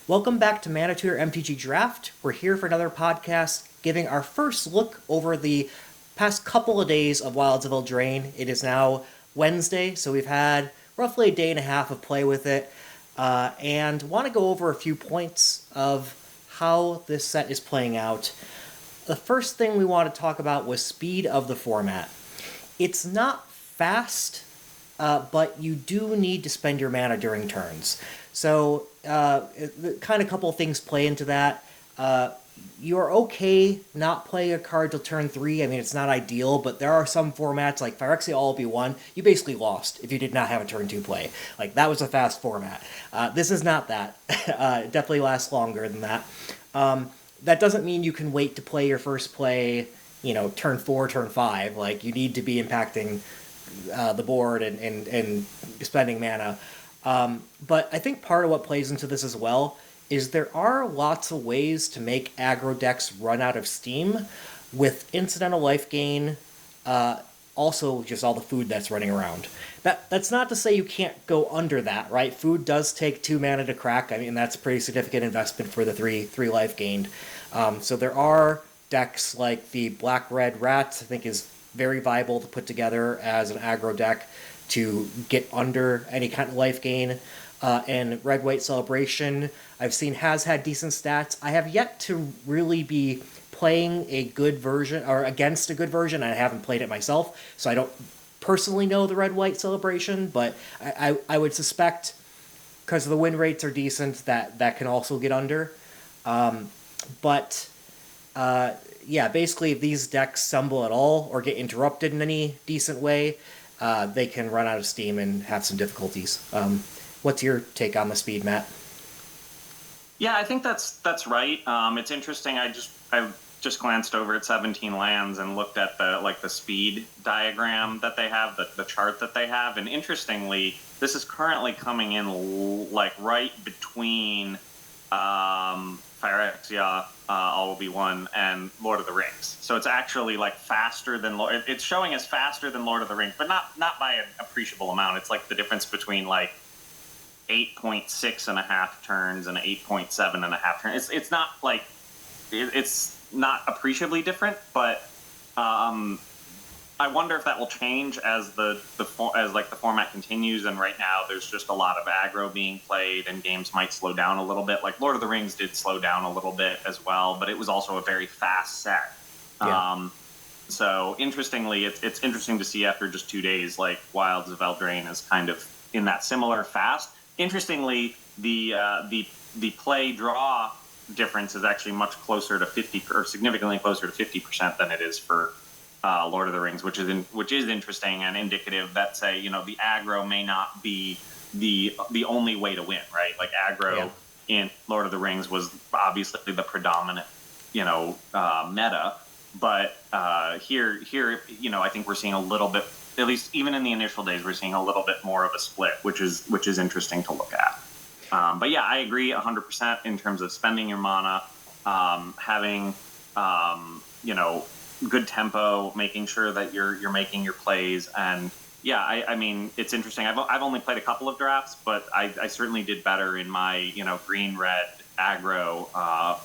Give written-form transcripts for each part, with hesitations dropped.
Welcome back to ManaTutor MTG Draft. We're here for another podcast giving our first look over the past couple of days of Wilds of Eldraine. It is now Wednesday, so we've had roughly a day and a half of play with it, and want to go over a few points of how this set is playing out. The first thing we want to talk about was speed of the format. It's not fast, but you do need to spend your mana during turns. So, kind of couple of things play into that. You're okay not playing a card till turn 3. I mean, it's not ideal, but there are some formats, like Phyrexia All Be One, you basically lost if you did not have a turn 2 play. Like, that was a fast format. This is not that. It definitely lasts longer than that. That doesn't mean you can wait to play your first play, turn 4, turn 5. Like, you need to be impacting the board and spending mana. But I think part of what plays into this as well is there are lots of ways to make aggro decks run out of steam with incidental life gain, also just all the food that's running around. That's not to say you can't go under that, right? Food does take 2 mana to crack. I mean, that's a pretty significant investment for the 3 life gained. So there are decks like the Black-Red Rats, I think is very viable to put together as an aggro deck to get under any kind of life gain. And Red-White Celebration, I've seen has had decent stats. I have yet to really be playing a good version, or against a good version. I haven't played it myself, so I don't personally know the Red-White Celebration, but I would suspect, because the win rates are decent, that can also get under. Yeah, basically, if these decks stumble at all or get interrupted in any decent way, they can run out of steam and have some difficulties. What's your take on the speed, Matt? Yeah, I think that's right. It's interesting. I just glanced over at 17 lands and looked at the speed diagram that they have, the chart that they have, and interestingly, this is currently coming in right between Phyrexia, All Will Be One, and Lord of the Rings. So it's actually faster than it's showing as faster than Lord of the Rings, but not by an appreciable amount. It's like the difference between 8.6 and a half turns and 8.7 and a half turns. It's not it's not appreciably different, but I wonder if that will change as the format continues. And right now, there's just a lot of aggro being played, and games might slow down a little bit. Like Lord of the Rings did slow down a little bit as well, but it was also a very fast set. Yeah. So interestingly, it's interesting to see after just 2 days, Wilds of Eldraine is kind of in that similar fast. Interestingly, the play draw difference is actually much closer to 50, or significantly closer to 50% than it is for Lord of the Rings, which is interesting and indicative that, say, the aggro may not be the only way to win, right? Like aggro in Lord of the Rings was obviously the predominant meta, but here I think we're seeing a little bit, at least even in the initial days, we're seeing a little bit more of a split, which is interesting to look at. But yeah, I agree 100% in terms of spending your mana, having good tempo, making sure that you're making your plays, and yeah, I mean, it's interesting. I've only played a couple of drafts, but I certainly did better in my green-red aggro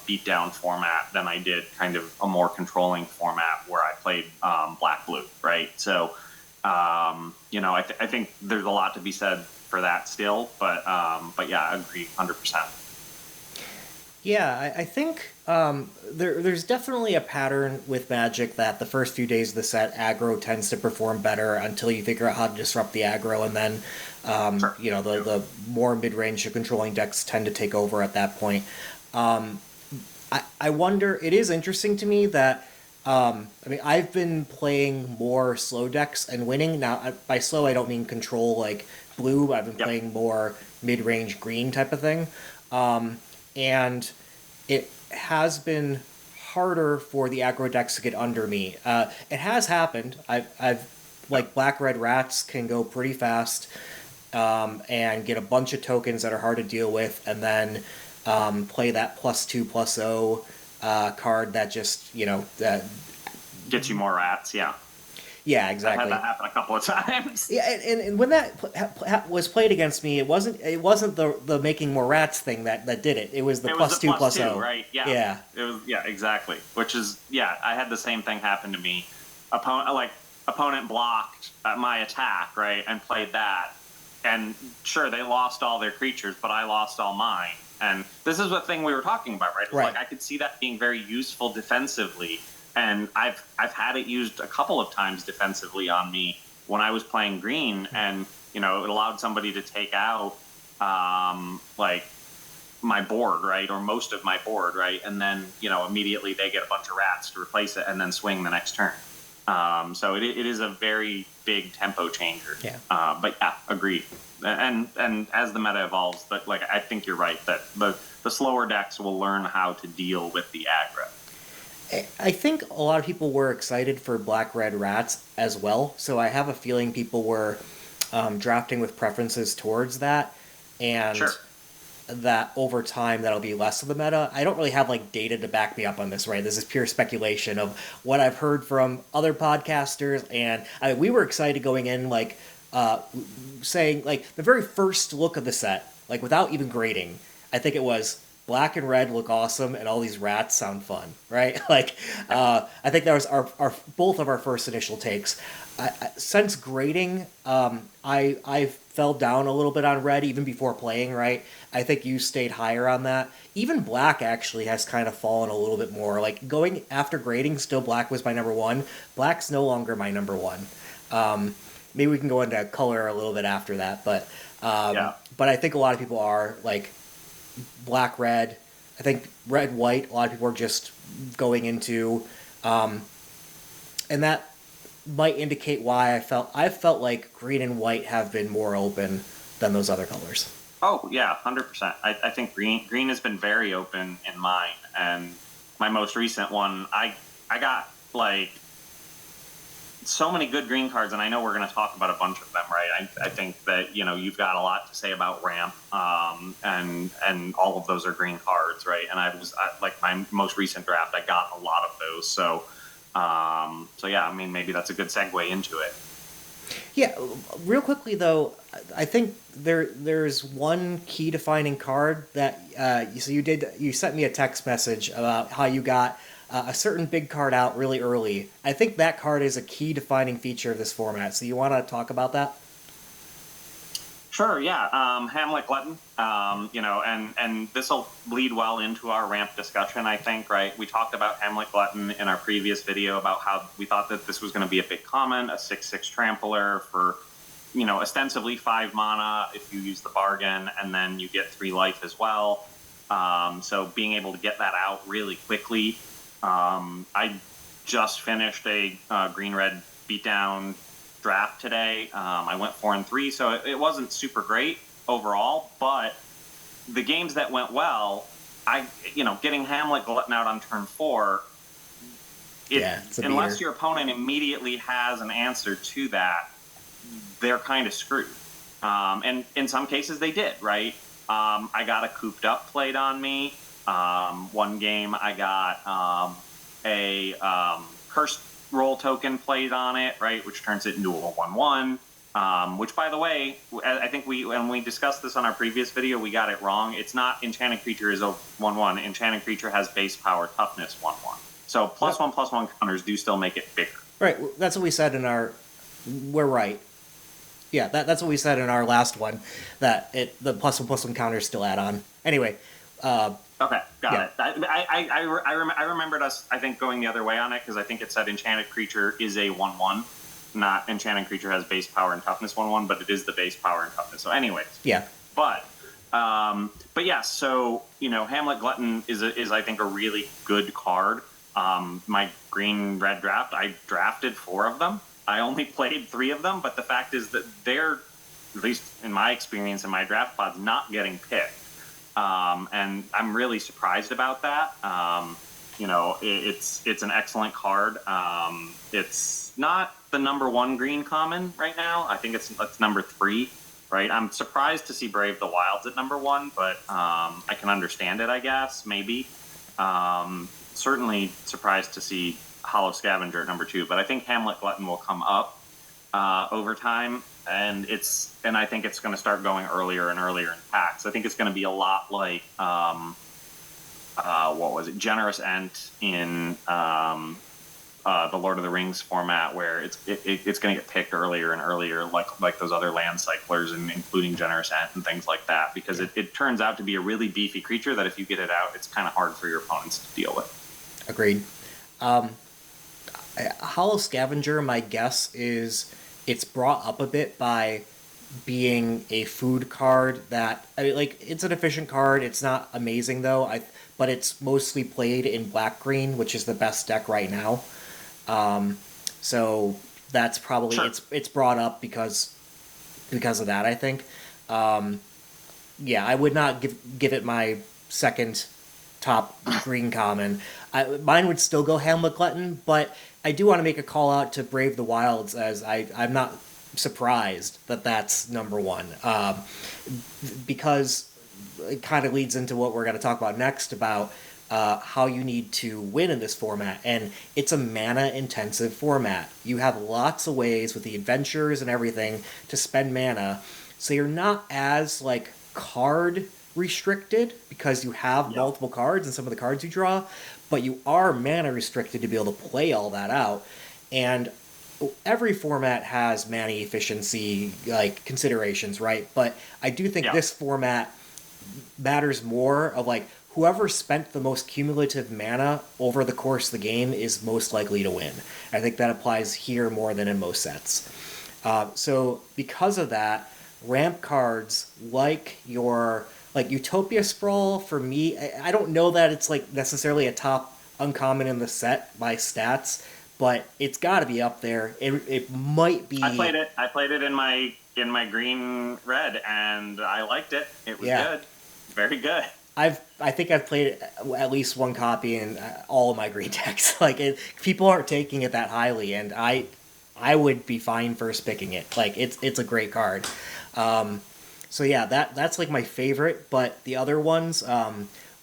beatdown format than I did kind of a more controlling format where I played black-blue, right? So I think there's a lot to be said for that still, but yeah, I agree 100%. Yeah, I think there's definitely a pattern with Magic that the first few days of the set, aggro tends to perform better until you figure out how to disrupt the aggro, and then sure. The more mid-range controlling decks tend to take over at that point. I wonder, it is interesting to me that I've been playing more slow decks and winning. Now, by slow, I don't mean control like blue. I've been playing more mid-range green type of thing. And it has been harder for the aggro decks to get under me. It has happened. I've Black-Red Rats can go pretty fast and get a bunch of tokens that are hard to deal with, and then play that +2/+0 card that just, that gets you more rats, yeah. Yeah, I've had exactly. that happen a couple of times. Yeah, and when that was played against me, it wasn't the making more rats thing that did it. It was the It was the plus two plus plus two, oh. right? Yeah. Yeah, It was, yeah, exactly. Which is, yeah, I had the same thing happen to me. Opponent blocked my attack, right, and played that. And sure, they lost all their creatures, but I lost all mine. And this is the thing we were talking about, right? It was right. like I could see that being very useful defensively, and I've had it used a couple of times defensively on me when I was playing green, and it allowed somebody to take out like my board, right, or most of my board, right, and then immediately they get a bunch of rats to replace it, and then swing the next turn. So it is a very big tempo changer. Yeah. But yeah, agreed. And as the meta evolves, but like I think you're right that the slower decks will learn how to deal with the aggro. I think a lot of people were excited for Black Red Rats as well, so I have a feeling people were drafting with preferences towards that, and Sure. that over time that'll be less of the meta. I don't really have like data to back me up on this, right? This is pure speculation of what I've heard from other podcasters, and we were excited going in, like saying like the very first look of the set, like without even grading. I think it was black and red look awesome, and all these rats sound fun, right? Like, I think that was our both of our first initial takes. Since grading, I fell down a little bit on red even before playing, right? I think you stayed higher on that. Even black actually has kind of fallen a little bit more. Like going after grading, still black was my number one. Black's no longer my number one. Maybe we can go into color a little bit after that, but Yeah. but I think a lot of people are like black red. I think red white. A lot of people are just going into, and that might indicate why I felt like green and white have been more open than those other colors. Oh yeah, 100%. I think green has been very open in mine, and my most recent one, I got like so many good green cards, and I know we're going to talk about a bunch of them, right? I think that you've got a lot to say about ramp, and all of those are green cards, right? And like my most recent draft, I got a lot of those, so yeah, I mean maybe that's a good segue into it. Yeah, real quickly though, I think there's one key defining card that you sent me a text message about how you got a certain big card out really early. I think that card is a key defining feature of this format. So you want to talk about that? Sure, yeah. Hamlet Glutton, and this will lead well into our ramp discussion, I think, right? We talked about Hamlet Glutton in our previous video about how we thought that this was going to be a big common, a 6/6 trampler for, ostensibly 5 mana if you use the bargain, and then you get 3 life as well. So being able to get that out really quickly. I just finished a green-red beatdown draft today. I went 4-3, so it wasn't super great overall, but the games that went well, getting Hamlet Glutton out on turn 4, unless your opponent immediately has an answer to that, they're kind of screwed. And in some cases they did, right? I got a Cooped Up played on me. One game I got a Cursed Roll token played on it, right, which turns it into a 1/1. Which, by the way, I think when we discussed this on our previous video, we got it wrong. It's not Enchanted Creature is a 1/1. Enchanted Creature has base power toughness 1/1. So +1/+1 counters do still make it bigger. Right. That's what we said in our. We're right. Yeah, that's what we said in our last one. That the +1/+1 counters still add on. Anyway. Okay, got Yeah. it. I remembered us, I think, going the other way on it, because I think it said Enchanted Creature is a 1/1, not Enchanted Creature has base power and toughness 1/1, but it is the base power and toughness. So anyways. Yeah. But yeah, so, Hamlet Glutton is I think, a really good card. My green-red draft, I drafted 4 of them. I only played 3 of them, but the fact is that they're, at least in my experience in my draft pods, not getting picked. And I'm really surprised about that. It's an excellent card. It's not the number 1 green common right now. I think it's number 3, right? I'm surprised to see Brave the Wilds at number 1, but I can understand it, I guess, maybe. Certainly surprised to see Hollow Scavenger at number 2, but I think Hamlet Glutton will come up over time, and I think it's going to start going earlier and earlier in packs. I think it's going to be a lot like what was it, Generous Ent in the Lord of the Rings format, where it's going to get picked earlier and earlier, like those other land cyclers, and including Generous Ent and things like that, because it turns out to be a really beefy creature that if you get it out, it's kind of hard for your opponents to deal with. Agreed. Hollow Scavenger, my guess is it's brought up a bit by being a food card that, I mean, like, it's an efficient card. It's not amazing though. But it's mostly played in black-green, which is the best deck right now. So that's probably Sure. it's brought up because of that, I think. Yeah, I would not give it my second top green common. Mine would still go Hamlet Glutton, but I do want to make a call out to Brave the Wilds, as I'm not surprised that that's number 1, because it kind of leads into what we're going to talk about next about how you need to win in this format. And it's a mana-intensive format. You have lots of ways with the adventures and everything to spend mana, so you're not as, like, card restricted because you have multiple cards and some of the cards you draw, but you are mana restricted to be able to play all that out. And every format has mana efficiency, like, considerations, right? But I do think this format matters more of, like, whoever spent the most cumulative mana over the course of the game is most likely to win. I think that applies here more than in most sets. So because of that, ramp cards like Utopia Sprawl, for me, I don't know that it's, like, necessarily a top uncommon in the set by stats, but it's got to be up there. It might be. I played it in my green red, and I liked it. It was good, very good. I think I've played at least one copy in all of my green decks. Like, people aren't taking it that highly, and I would be fine first picking it. Like, it's a great card. So yeah, that's like my favorite. But the other ones,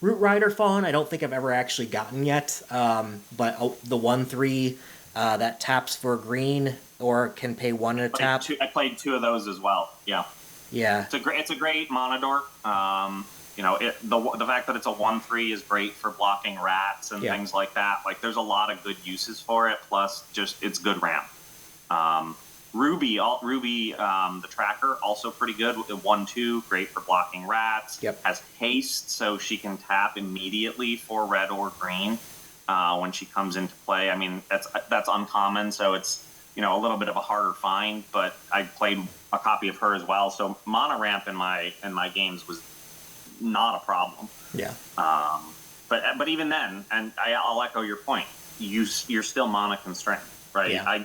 Root Rider Fawn, I don't think I've ever actually gotten yet. But the 1/3 that taps for green or can pay 1 at a tap. I played 2 of those as well. Yeah. Yeah. It's a great mana dork. The fact that it's a 1/3 is great for blocking rats and things like that. Like, there's a lot of good uses for it. Plus, just it's good ramp. Ruby, the tracker, also pretty good. 1/2, great for blocking rats. Yep. Has haste, so she can tap immediately for red or green when she comes into play. I mean, that's uncommon, so it's a little bit of a harder find. But I played a copy of her as well, so mana ramp in my games was not a problem. Yeah. But even then, and I'll echo your point, you're still mana constrained. Right. Yeah.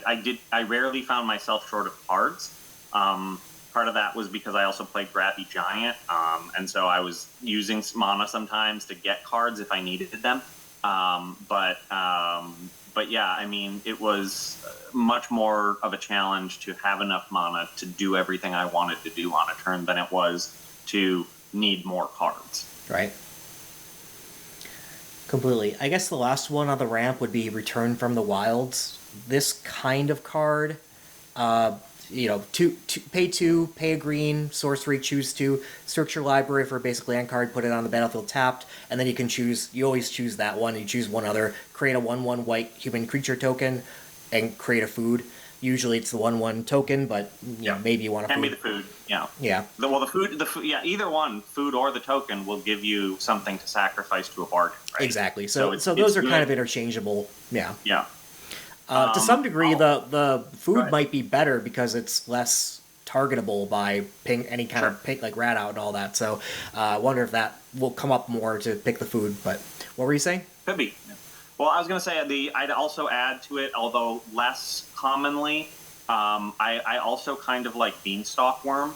I rarely found myself short of cards. Part of that was because I also played Grabby Giant, and so I was using mana sometimes to get cards if I needed them. But yeah, I mean, it was much more of a challenge to have enough mana to do everything I wanted to do on a turn than it was to need more cards. Right. Completely. I guess the last one on the ramp would be Return from the Wilds. This kind of card, pay 2, pay a green, sorcery, choose 2, search your library for a basic land card, put it on the battlefield tapped, and then you always choose that one, you choose one other, create a 1/1 white human creature token, and create a food. Usually it's the 1/1 token, but maybe you want to. Hand me the food. Yeah. Yeah. The food. Yeah. Either one, food or the token, will give you something to sacrifice to a bargain. Right? Exactly. So those are kind of interchangeable. Yeah. Yeah. To some degree, the food might be better because it's less targetable by ping any kind of pick, like rat out and all that. So I wonder if that will come up more to pick the food. But what were you saying? Could be. Well, I was going to say I'd also add to it, although less commonly, I also kind of like Beanstalk Worm.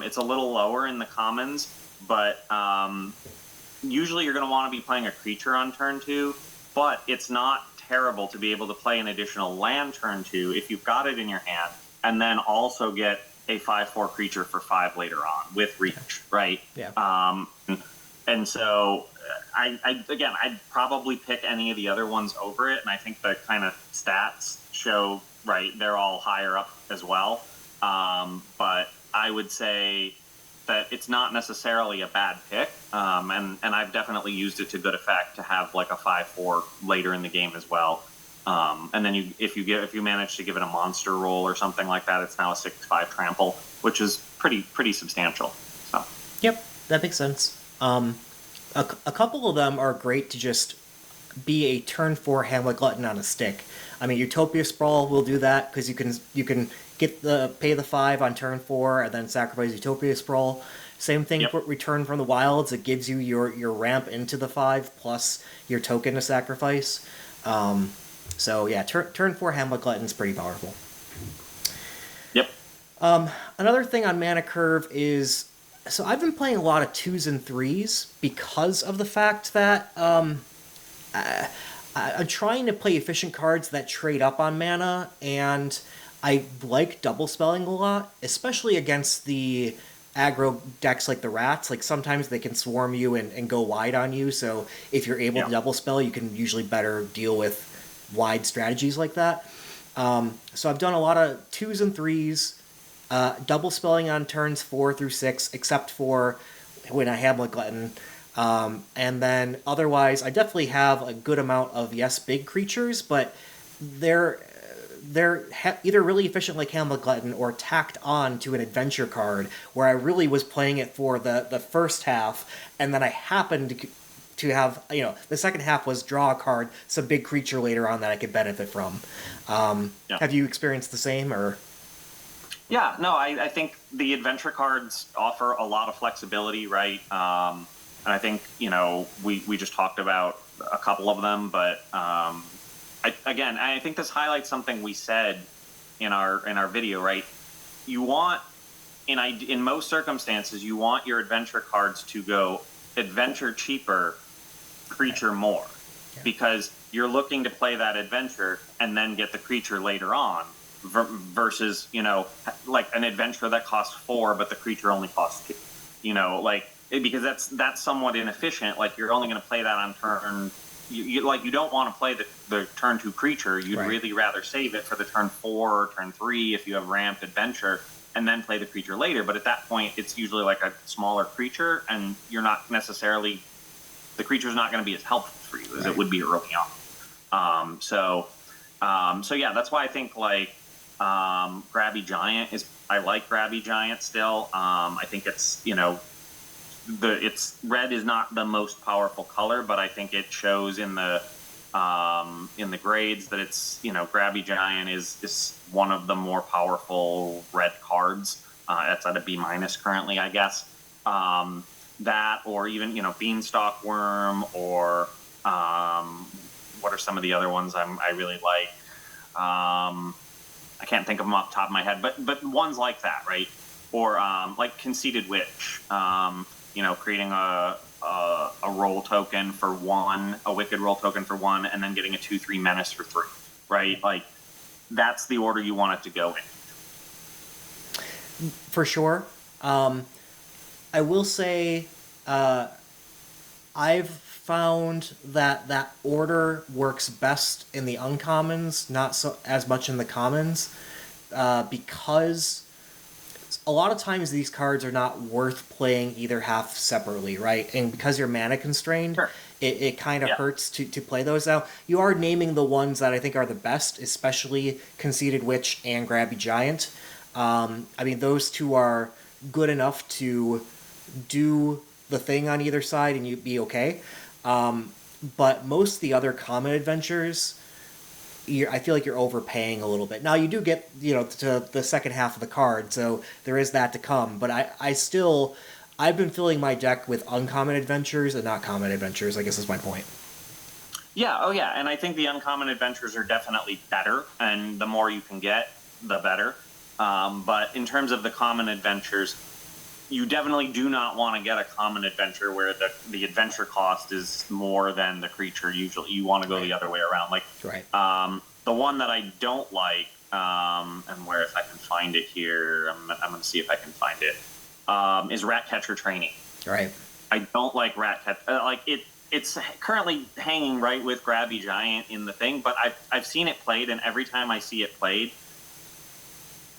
It's a little lower in the commons, but usually you're going to want to be playing a creature on turn 2, but it's not terrible to be able to play an additional land turn 2 if you've got it in your hand, and then also get a 5/4 creature for 5 later on with reach, right? Yeah. And so I'd probably pick any of the other ones over it, and I think the kind of stats show, right, they're all higher up as well. But I would say that it's not necessarily a bad pick, and I've definitely used it to good effect to have like a 5/4 later in the game as well. And then if you manage to give it a monster roll or something like that, it's now a 6/5 trample, which is pretty substantial. So. Yep, that makes sense. A couple of them are great to just be a turn 4 Hamlet Glutton on a stick. I mean, Utopia Sprawl will do that because you can pay the 5 on turn 4 and then sacrifice Utopia Sprawl. Same thing Yep. for Return from the Wilds. It gives you your ramp into the 5 plus your token to sacrifice. So yeah, turn 4 Hamlet Glutton is pretty powerful. Yep. Another thing on Mana Curve is, so I've been playing a lot of 2s and 3s because of the fact that I'm trying to play efficient cards that trade up on mana, and I like double spelling a lot, especially against the aggro decks like the Rats. Like sometimes they can swarm you and go wide on you, so if you're able to double spell, you can usually better deal with wide strategies like that. So I've done a lot of 2s and 3s, double spelling on turns 4 through 6, except for when I Hamlet Glutton. And then otherwise, I definitely have a good amount of big creatures, but they're either really efficient like Hamlet Glutton or tacked on to an adventure card where I really was playing it for the first half, and then I happened to have, the second half was draw a card, some big creature later on that I could benefit from. Have you experienced the same, or? Yeah, no, I think the adventure cards offer a lot of flexibility, right? And I think, we just talked about a couple of them, but I think this highlights something we said in our video, right? You want, in most circumstances, you want your adventure cards to go adventure cheaper, creature more, because you're looking to play that adventure and then get the creature later on, versus, like an adventure that costs 4 but the creature only costs 2. Because that's somewhat inefficient. Like, you're only going to play that on turn. You don't want to play the turn 2 creature. You'd really rather save it for the turn 4 or turn 3 if you have ramped adventure, and then play the creature later. But at that point, it's usually like a smaller creature, and you're not necessarily, the creature's not going to be as helpful for you as it would be early on. So yeah, that's why I think Grabby Giant I like Grabby Giant still. I think it's, red is not the most powerful color, but I think it shows in the grades that it's, Grabby Giant is one of the more powerful red cards. It's at a B- currently, I guess. That, or even, Beanstalk Worm, or what are some of the other ones I really like? I can't think of them off the top of my head, but ones like that, right? Or like Conceited Witch, creating a roll token for 1, a wicked roll token for 1, and then getting a 2/3 menace for 3, right? Like, that's the order you want it to go in. For sure. I will say, I've found that order works best in the uncommons, not so as much in the commons, because a lot of times these cards are not worth playing either half separately, right? And because you're mana constrained, it kind of hurts to play those. Now, you are naming the ones that I think are the best, especially Conceited Witch and Grabby Giant. I mean, those two are good enough to do the thing on either side and you'd be okay. But most of the other common adventures, I feel like you're overpaying a little bit. Now, you do get, to the second half of the card, so there is that to come. But I've been filling my deck with uncommon adventures and not common adventures, I guess is my point. Yeah, oh yeah, and I think the uncommon adventures are definitely better, and the more you can get, the better. But in terms of the common adventures, you definitely do not want to get a common adventure where the adventure cost is more than the creature. Usually, you want to go the other way around. Like, the one that I don't like, and where if I can find it here, I'm going to see if I can find it, is Ratcatcher Training. Right. I don't like Ratcatcher. it's currently hanging right with Grabby Giant in the thing, but I've seen it played, and every time I see it played,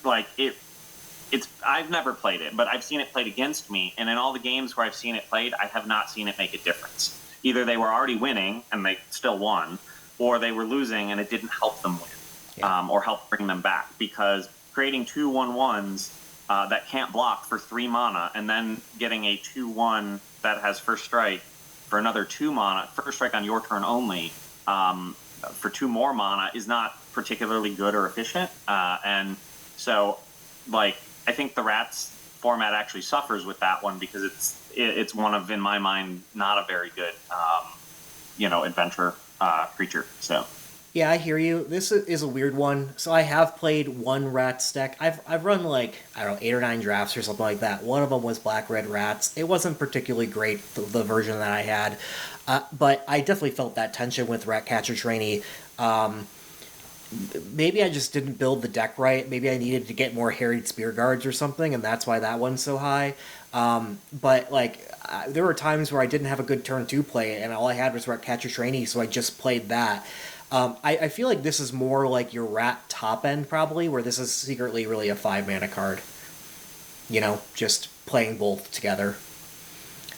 like it's I've never played it, but I've seen it played against me, and in all the games where I've seen it played, I have not seen it make a difference. Either they were already winning and they still won, or they were losing and it didn't help them win, or help bring them back, because creating 2/1/1s that can't block for 3 mana, and then getting a 2/1 that has first strike for another 2 mana, first strike on your turn only, for 2 more mana is not particularly good or efficient. And so, like, I think the Rats format actually suffers with that one, because it's one of, in my mind, not a very good, adventure creature. So. Yeah, I hear you. This is a weird one. So I have played one Rats deck. I've run like, I don't know, 8 or 9 drafts or something like that. One of them was Black Red Rats. It wasn't particularly great, the version that I had, but I definitely felt that tension with Ratcatcher Trainee. Maybe I just didn't build the deck right. Maybe I needed to get more Harried Spear Guards or something, and that's why that one's so high. But like, there were times where I didn't have a good turn 2 play, and all I had was Ratcatcher Trainee, so I just played that. I feel like this is more like your Rat top end, probably, where this is secretly really a 5 mana card. Just playing both together.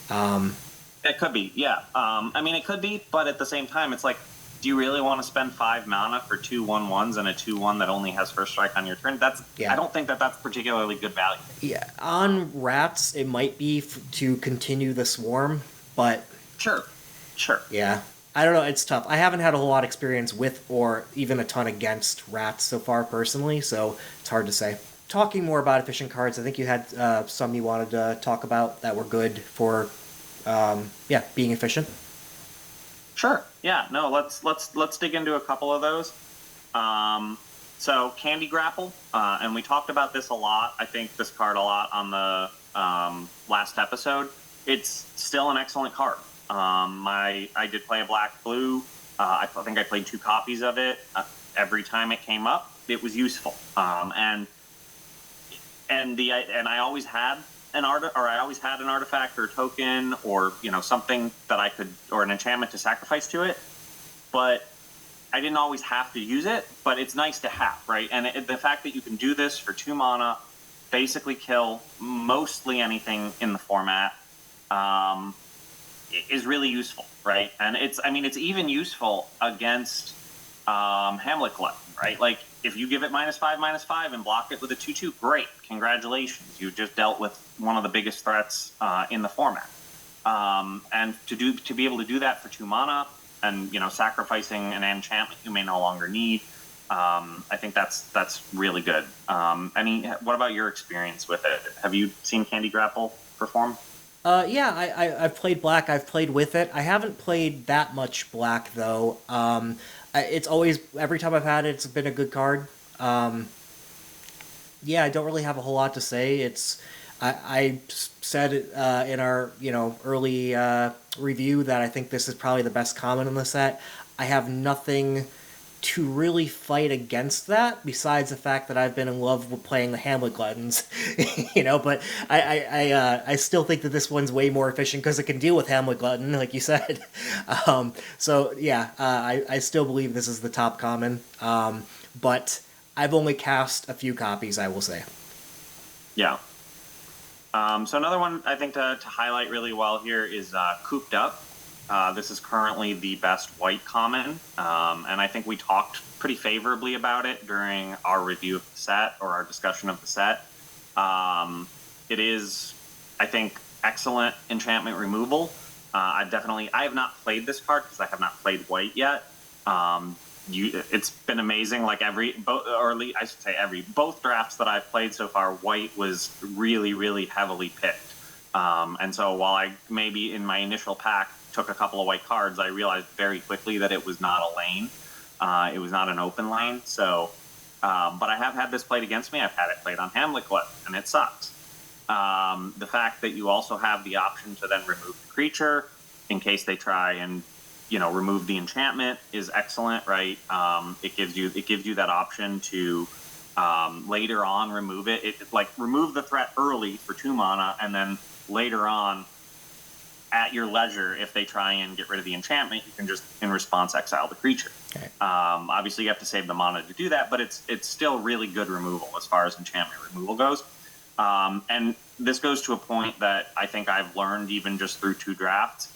It could be, yeah. I mean, it could be, but at the same time, it's like, do you really want to spend 5 mana for 2/1/1s and a 2/1 that only has first strike on your turn? I don't think that's particularly good value. Yeah, on Rats, it might be to continue the swarm, but... Sure. Yeah. I don't know, it's tough. I haven't had a whole lot of experience with or even a ton against Rats so far personally, so it's hard to say. Talking more about efficient cards, I think you had some you wanted to talk about that were good for, being efficient. Sure. Yeah. No. Let's dig into a couple of those. So Candy Grapple, and we talked about this a lot. I think this card a lot on the last episode. It's still an excellent card. I did play a black-blue. I think I played 2 copies of it. Every time it came up, it was useful. And I always had an artifact or token, or something that I could, or an enchantment to sacrifice to it. But I didn't always have to use it. But it's nice to have, right? And the fact that you can do this for 2 mana, basically kill mostly anything in the format, is really useful, right? And it's even useful against Hamlet Glutton, right? Like, if you give it -5/-5 and block it with a 2/2, great, congratulations, you just dealt with one of the biggest threats in the format. And to be able to do that for 2 mana, and sacrificing an enchantment you may no longer need, I think that's really good. What about your experience with it? Have you seen Candy Grapple perform? I've played Black. I've played with it. I haven't played that much Black, though. It's always, every time I've had it, it's been a good card. I don't really have a whole lot to say. I said in our early review that I think this is probably the best common in the set. I have nothing to really fight against that, besides the fact that I've been in love with playing the Hamlet Gluttons, but I still think that this one's way more efficient because it can deal with Hamlet Glutton, like you said. I still believe this is the top common, but I've only cast a few copies, I will say. Yeah. So another one I think to highlight really well here is Cooped Up. This is currently the best white common, and I think we talked pretty favorably about it during our review of the set, or our discussion of the set. It is, I think, excellent enchantment removal. I have not played this card because I have not played white yet. It's been amazing. Like both drafts that I've played so far, white was really, really heavily picked. And so while I maybe in my initial pack took a couple of white cards, I realized very quickly that it was not a lane. It was not an open lane. So, but I have had this played against me. I've had it played on Hamlet Glutton, and it sucks. The fact that you also have the option to then remove the creature in case they try and remove the enchantment is excellent, right? It gives you that option to later on remove it. Remove the threat early for 2 mana, and then later on at your leisure, if they try and get rid of the enchantment, you can just, in response, exile the creature. Okay. Obviously, you have to save the mana to do that, but it's still really good removal as far as enchantment removal goes. And this goes to a point that I think I've learned even just through 2 drafts.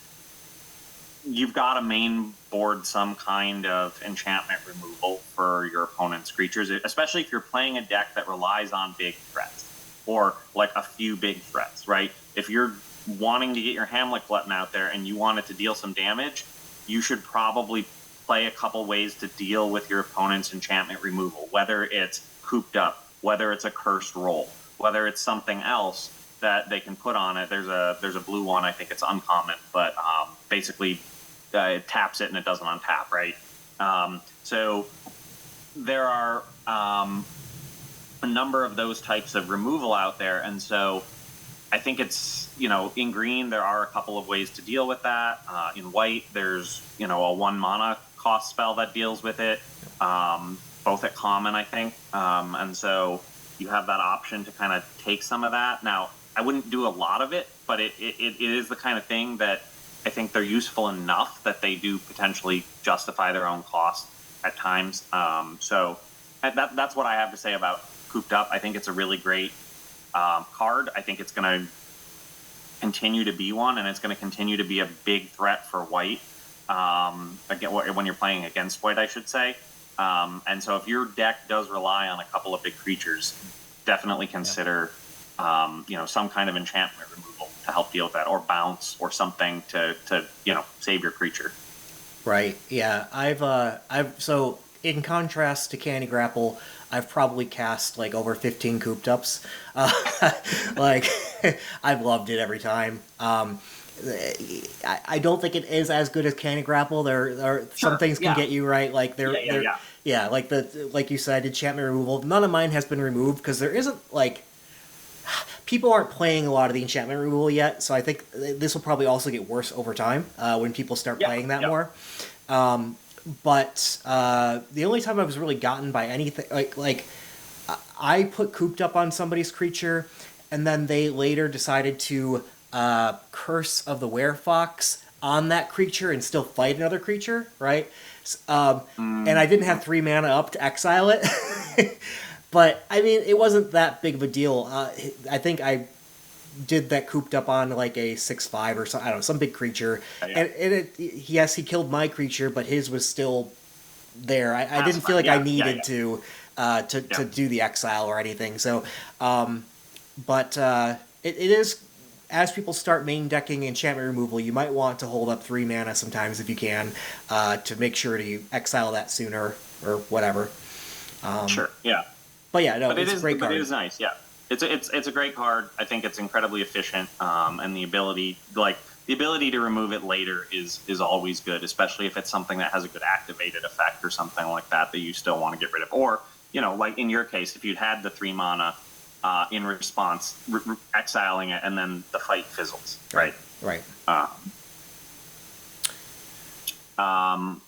You've got to main board some kind of enchantment removal for your opponent's creatures, especially if you're playing a deck that relies on big threats or like a few big threats, right? If you're wanting to get your Hamlet Glutton out there and you want it to deal some damage, you should probably play a couple ways to deal with your opponent's enchantment removal, whether it's Cooped Up, whether it's a Cursed Roll, whether it's something else that they can put on it. There's a blue one, I think it's uncommon, but basically it taps it and it doesn't untap, right? So there are a number of those types of removal out there, and so I think it's, in green, there are a couple of ways to deal with that. In white, there's, a 1 mana cost spell that deals with it, both at common, I think. And so you have that option to kind of take some of that. Now, I wouldn't do a lot of it, but it is the kind of thing that I think they're useful enough that they do potentially justify their own cost at times. So that's what I have to say about Cooped Up. I think it's a really great card. I think it's going to continue to be one, and it's going to continue to be a big threat for white. Again, when you're playing against white, I should say. And so if your deck does rely on a couple of big creatures, definitely consider some kind of enchantment removal to help deal with that, or bounce or something to save your creature. Right. Yeah. I've so in contrast to Candy Grapple, I've probably cast like over 15 Cooped Ups. Like I've loved it every time. I don't think it is as good as Candy Grapple. There are some things can get you right. Like like you said, enchantment removal. None of mine has been removed because there isn't like people aren't playing a lot of the enchantment removal yet. So I think this will probably also get worse over time when people start playing that more. But the only time I was really gotten by anything like I put Cooped Up on somebody's creature, and then they later decided to Curse of the Werefox on that creature and still fight another creature, right? And I didn't have 3 mana up to exile it. But, I mean, it wasn't that big of a deal. I think I did that Cooped Up on like a 6/5 or something. I don't know, some big creature. And yes, he killed my creature, but his was still there. I didn't feel like I needed to do the exile or anything. So, but it is, as people start main decking enchantment removal, you might want to hold up 3 mana sometimes if you can, to make sure to exile that sooner or whatever. Sure. Yeah. But yeah, no, it's a great card. But it is nice. Yeah. It's a great card. I think it's incredibly efficient, and the ability to remove it later is always good, especially if it's something that has a good activated effect or something like that you still want to get rid of. Or, like in your case, if you'd had the 3 mana in response, exiling it, and then the fight fizzles, right? Right.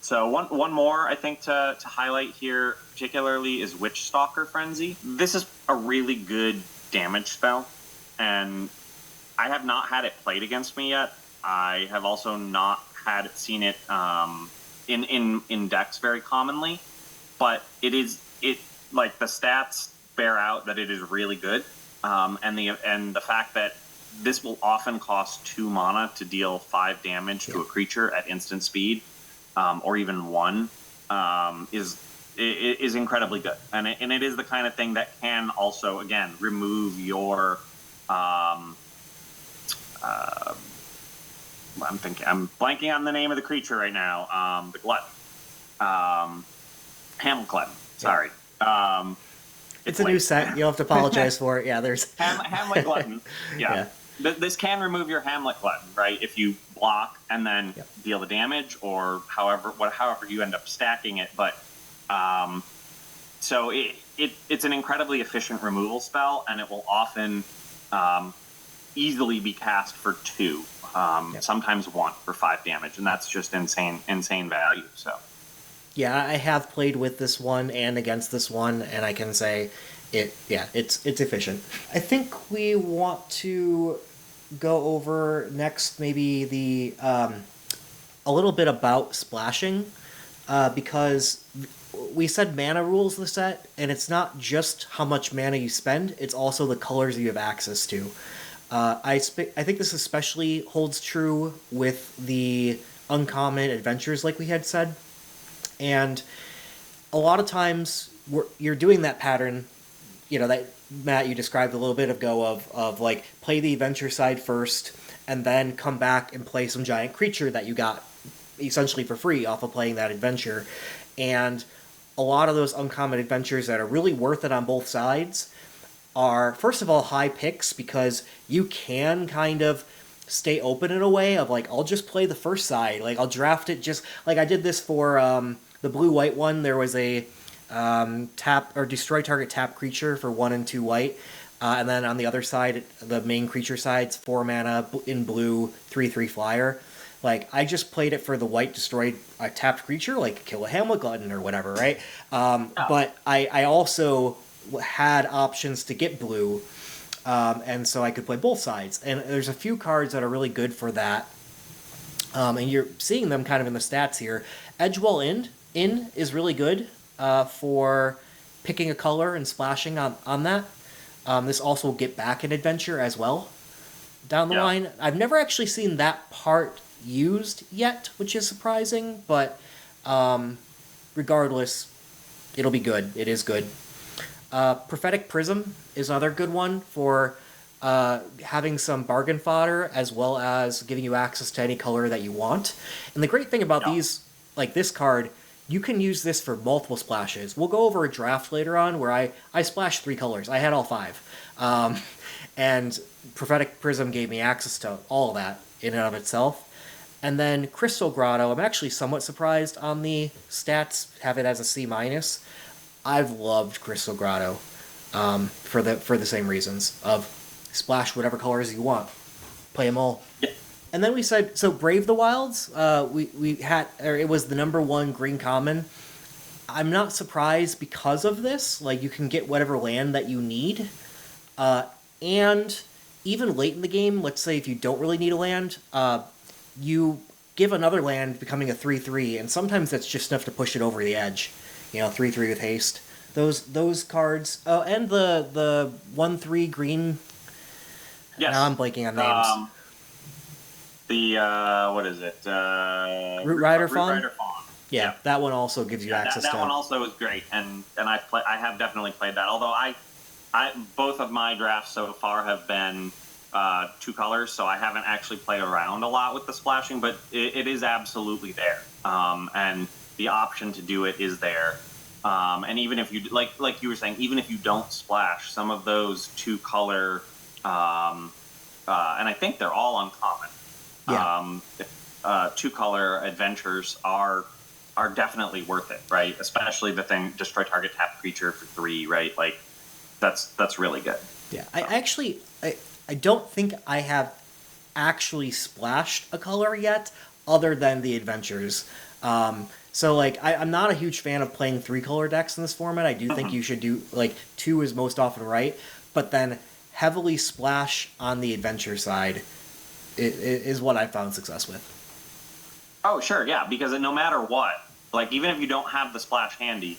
So one more I think to highlight here particularly is Witchstalker Frenzy. This is a really good damage spell, and I have not had it played against me yet. I have also not seen it in decks very commonly, but it like the stats bear out that it is really good, and the fact that this will often cost 2 mana to deal 5 damage to a creature at instant speed, or even 1, is incredibly good, and it is the kind of thing that can also again remove your I'm blanking on the name of the creature right now. The Glutton, Hamlet Glutton. Sorry. It's a new set. You'll have to apologize for it. Yeah, there's Hamlet Glutton. Yeah. This can remove your Hamlet Glutton, right? If you block and then deal the damage, or however you end up stacking it. But so it's an incredibly efficient removal spell, and it will often easily be cast for 2, sometimes 1 for 5 damage, and that's just insane value. So yeah, I have played with this one and against this one, and I can say it's efficient. I think we want to go over next maybe a little bit about splashing, because we said mana rules the set, and it's not just how much mana you spend; it's also the colors you have access to. I think this especially holds true with the uncommon adventures, like we had said, and a lot of times you're doing that pattern, that Matt you described a little bit ago of like play the adventure side first, and then come back and play some giant creature that you got essentially for free off of playing that adventure, and a lot of those uncommon adventures that are really worth it on both sides are, first of all, high picks, because you can kind of stay open in a way of like, I'll just play the first side. Like, I'll draft it just like I did this for the blue-white one. There was a tap or destroy target tap creature for 1 and 2 white. And then on the other side, the main creature side's 4 mana in blue, 3/3 flyer. Like, I just played it for the white destroyed tapped creature, like kill a Hamlet Glutton or whatever, right? But I also had options to get blue, and so I could play both sides. And there's a few cards that are really good for that, and you're seeing them kind of in the stats here. Edgewall in is really good for picking a color and splashing on that. This also will get back an adventure as well down the line. I've never actually seen that part used yet, which is surprising, but regardless, it'll be good. It is good. Prophetic Prism is another good one for having some bargain fodder, as well as giving you access to any color that you want. And the great thing about these, like this card, you can use this for multiple splashes. We'll go over a draft later on where I splashed 3 colors. I had all 5. And Prophetic Prism gave me access to all of that in and of itself. And then Crystal Grotto, I'm actually somewhat surprised on the stats, have it as a C-. I've loved Crystal Grotto for the same reasons of splash whatever colors you want, play them all. Yeah. And then we said, so Brave the Wilds, we had, or it was the #1 green common. I'm not surprised because of this. Like, you can get whatever land that you need, and even late in the game, let's say if you don't really need a land, you give another land becoming a 3/3, and sometimes that's just enough to push it over the edge. 3/3 with haste. Those cards. Oh, and the 1/3 green. Yes. Now I'm blanking on names. What is it? Root Rider Fawn? Root Rider Fawn. Yeah, that one also gives you access that to. That one also is great, and I have definitely played that. Although I both of my drafts so far have been 2 colors, so I haven't actually played around a lot with the splashing, but it is absolutely there. And the option to do it is there. And even if you, like you were saying, even if you don't splash, some of those 2 color, and I think they're all uncommon. Yeah. 2 color adventures are definitely worth it, right? Especially the thing, destroy target tap creature for 3, right? Like, that's really good. Yeah, so. I don't think I have actually splashed a color yet, other than the adventures. So, like, I'm not a huge fan of playing 3-color decks in this format. I do think you should do, like, 2 is most often right, but then heavily splash on the adventure side is what I found success with. Oh, sure, yeah, because no matter what, like, even if you don't have the splash handy,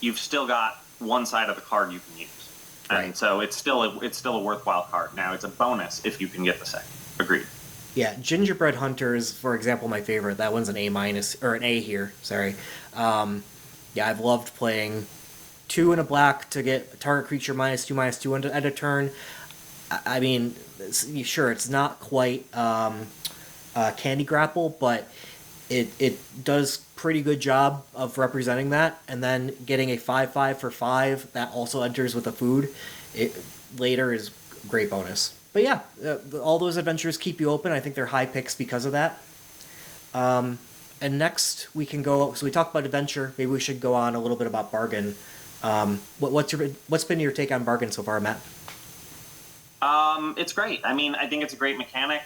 you've still got one side of the card you can use. Right. And so it's still a worthwhile card. Now, it's a bonus if you can get the second. Agreed. Yeah, Gingerbread Hunter is, for example, my favorite. That one's an A-, or an A here, sorry. Yeah, I've loved playing 2 in a black to get target creature -2/-2 at a turn. I mean, sure, it's not quite Candy Grapple, but it does pretty good job of representing that. And then getting a 5/5 for 5 that also enters with a food later is a great bonus. But yeah, all those adventures keep you open. I think they're high picks because of that. And next we can go. So we talked about adventure. Maybe we should go on a little bit about bargain. What's been your take on bargain so far, Matt? It's great. I mean, I think it's a great mechanic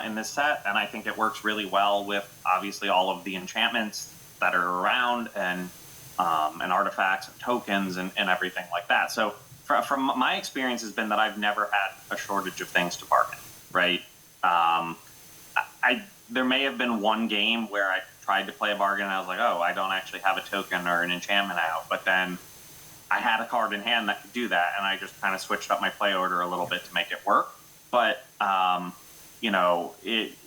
in this set, and I think it works really well with obviously all of the enchantments that are around and artifacts and tokens and everything like that. So from my experience has been that I've never had a shortage of things to bargain, right? There may have been one game where I tried to play a bargain and I was like, oh, I don't actually have a token or an enchantment out, but then I had a card in hand that could do that, and I just kind of switched up my play order a little bit to make it work. But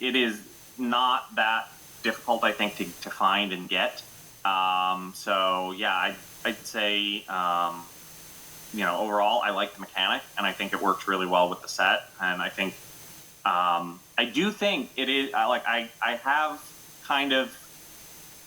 it is not that difficult, I think, to find and get. So yeah, I'd say overall I like the mechanic, and I think it works really well with the set. And I think I do think it is I have kind of,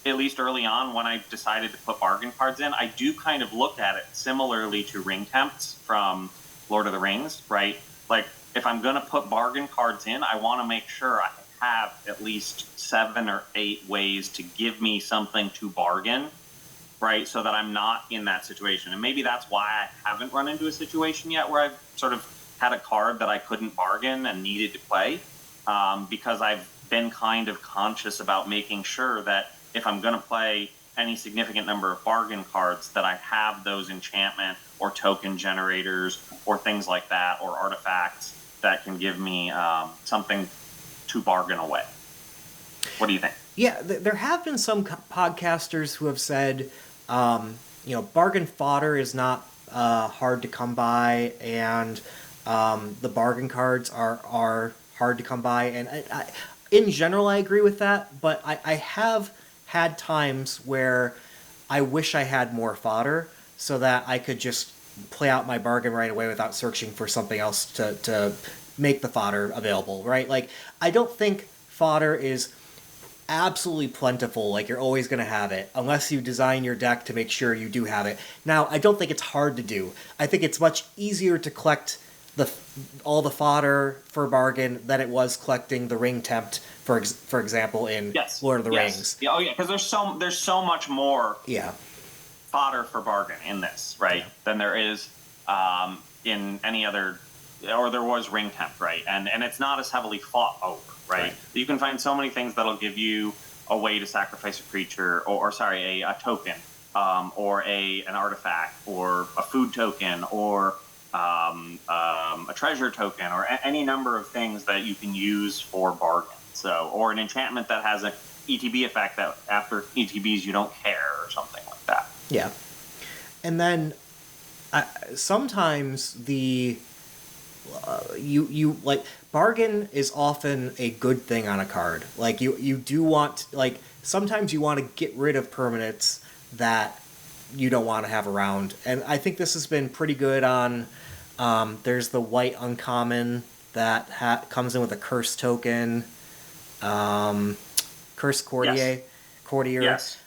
at least early on when I decided to put bargain cards in, I do kind of look at it similarly to ring temps from Lord of the Rings, right? Like, if I'm going to put bargain cards in, I want to make sure I have at least 7 or 8 ways to give me something to bargain, right? So that I'm not in that situation. And maybe that's why I haven't run into a situation yet where I've sort of had a card that I couldn't bargain and needed to play, because I've been kind of conscious about making sure that if I'm going to play any significant number of bargain cards, that I have those enchantment or token generators or things like that, or artifacts that can give me something to bargain away. What do you think? Yeah, there have been some podcasters who have said, bargain fodder is not hard to come by, and the bargain cards are hard to come by. And in general, I agree with that, but I have had times where I wish I had more fodder so that I could just play out my bargain right away without searching for something else to make the fodder available, right? Like, I don't think fodder is absolutely plentiful, like you're always going to have it, unless you design your deck to make sure you do have it. Now, I don't think it's hard to do. I think it's much easier to collect all the fodder for bargain than it was collecting the ring tempt, for example, in Lord of the Rings. Yeah, because there's so much more fodder for bargain in this, right, than there is in any other, or there was ring tempt, right, and it's not as heavily fought over, right? You can find so many things that'll give you a way to sacrifice a creature, or a token, or an artifact, or a food token, or a treasure token, or any number of things that you can use for bargain. So, or an enchantment that has an ETB effect that after ETBs you don't care, or something like that. Yeah. And then sometimes the you like, bargain is often a good thing on a card. Like, you do want, like, sometimes you want to get rid of permanents that you don't want to have around. And I think this has been pretty good on there's the white uncommon that comes in with a curse token, curse courtier. Yes.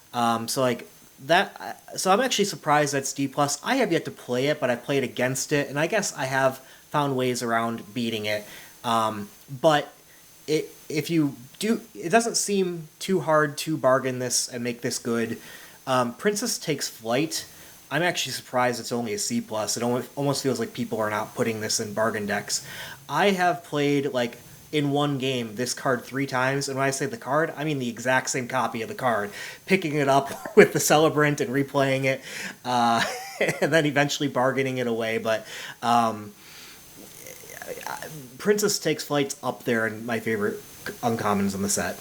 So like that. So I'm actually surprised that's D+. I have yet to play it, but I've played against it, and I guess I have found ways around beating it. But if you do, it doesn't seem too hard to bargain this and make this good. Princess Takes Flight. I'm actually surprised it's only a C+. It almost feels like people are not putting this in bargain decks. I have played, like, in one game, this card 3 times, and when I say the card, I mean the exact same copy of the card. Picking it up with the Celebrant and replaying it, and then eventually bargaining it away. But Princess Takes Flight's up there in my favorite uncommons in the set.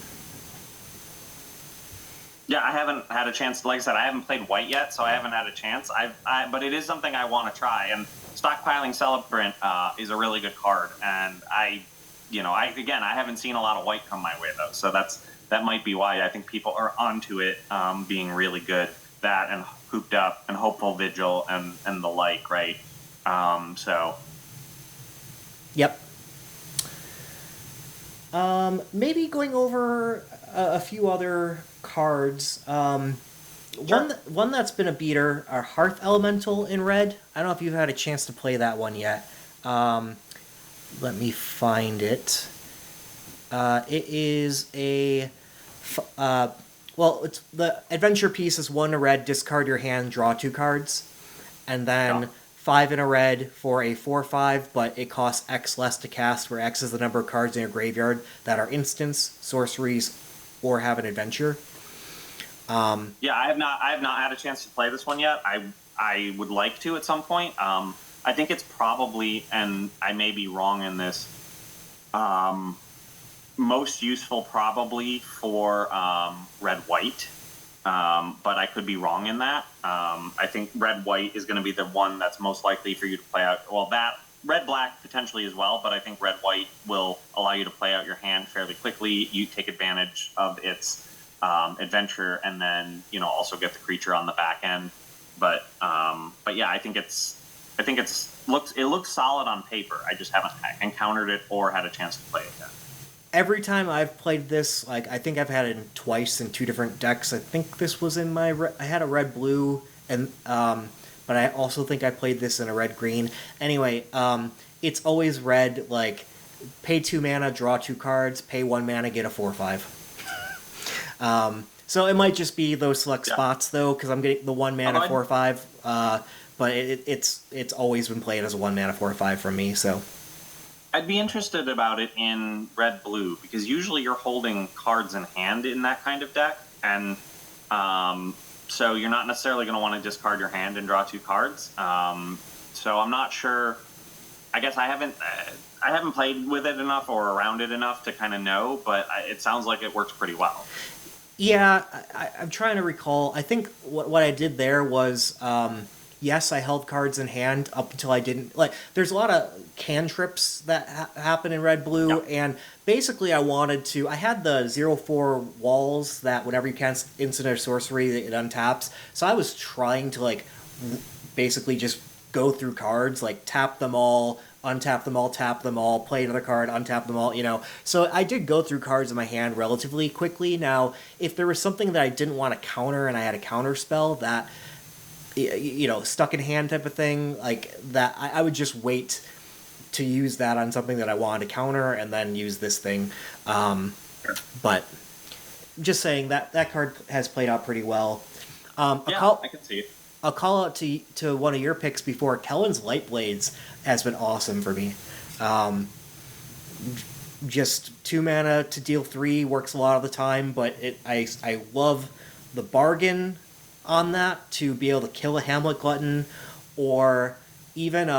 Yeah, I haven't had a chance. Like I said, I haven't played white yet, so I haven't had a chance. But it is something I want to try. And Stockpiling Celebrant is a really good card. And I haven't seen a lot of white come my way though. So that might be why I think people are onto it being really good. That and Hooped Up and Hopeful Vigil and the like, right? Yep. Maybe going over a few other cards. Sure. One that's been a beater, are Hearth Elemental in red. I don't know if you've had a chance to play that one yet. Let me find it. It is it's the adventure piece is 1 red, discard your hand, draw 2 cards, and then 5 in a red for a 4/5, but it costs X less to cast, where X is the number of cards in your graveyard that are instants, sorceries, or have an adventure. I have not had a chance to play this one yet. I would like to at some point. I think it's probably, and I may be wrong in this, Most useful probably for red-white, but I could be wrong in that. I think red-white is going to be the one that's most likely for you to play out. Well, that red-black potentially as well, but I think red-white will allow you to play out your hand fairly quickly. You take advantage of its adventure, and then also get the creature on the back end. But yeah, I think it looks solid on paper. I just haven't encountered it or had a chance to play it yet. Every time I've played this, like, I think I've had it twice in 2 different decks. I think this was in my I had a red-blue, and but I also think I played this in a red-green. Anyway, it's always red, like, pay 2 mana, draw 2 cards, pay 1 mana, get a 4/5. So it might just be those select spots, though, because I'm getting the 1 mana 4/5, but it's always been played as a 1 mana 4/5 from me, so... I'd be interested about it in red-blue, because usually you're holding cards in hand in that kind of deck, and so you're not necessarily going to want to discard your hand and draw 2 cards. So I'm not sure. I guess I haven't played with it enough or around it enough to kind of know, but it sounds like it works pretty well. Yeah, I'm trying to recall. I think what I did there was... yes, I held cards in hand up until I didn't. Like, there's a lot of cantrips that happen in red-blue, and basically I had the 0/4 walls that whenever you cast instant or sorcery, it untaps. So I was trying to, like, basically just go through cards, like, tap them all, untap them all, tap them all, play another card, untap them all, So I did go through cards in my hand relatively quickly. Now, if there was something that I didn't want to counter and I had a counter spell that... stuck in hand type of thing, like that, I would just wait to use that on something that I wanted to counter and then use this thing. But just saying that card has played out pretty well. I can see it. I'll call out to one of your picks before. Kellen's Light Blades has been awesome for me. Just 2 mana to deal 3 works a lot of the time, but I love the bargain on that to be able to kill a Hamlet Glutton, or even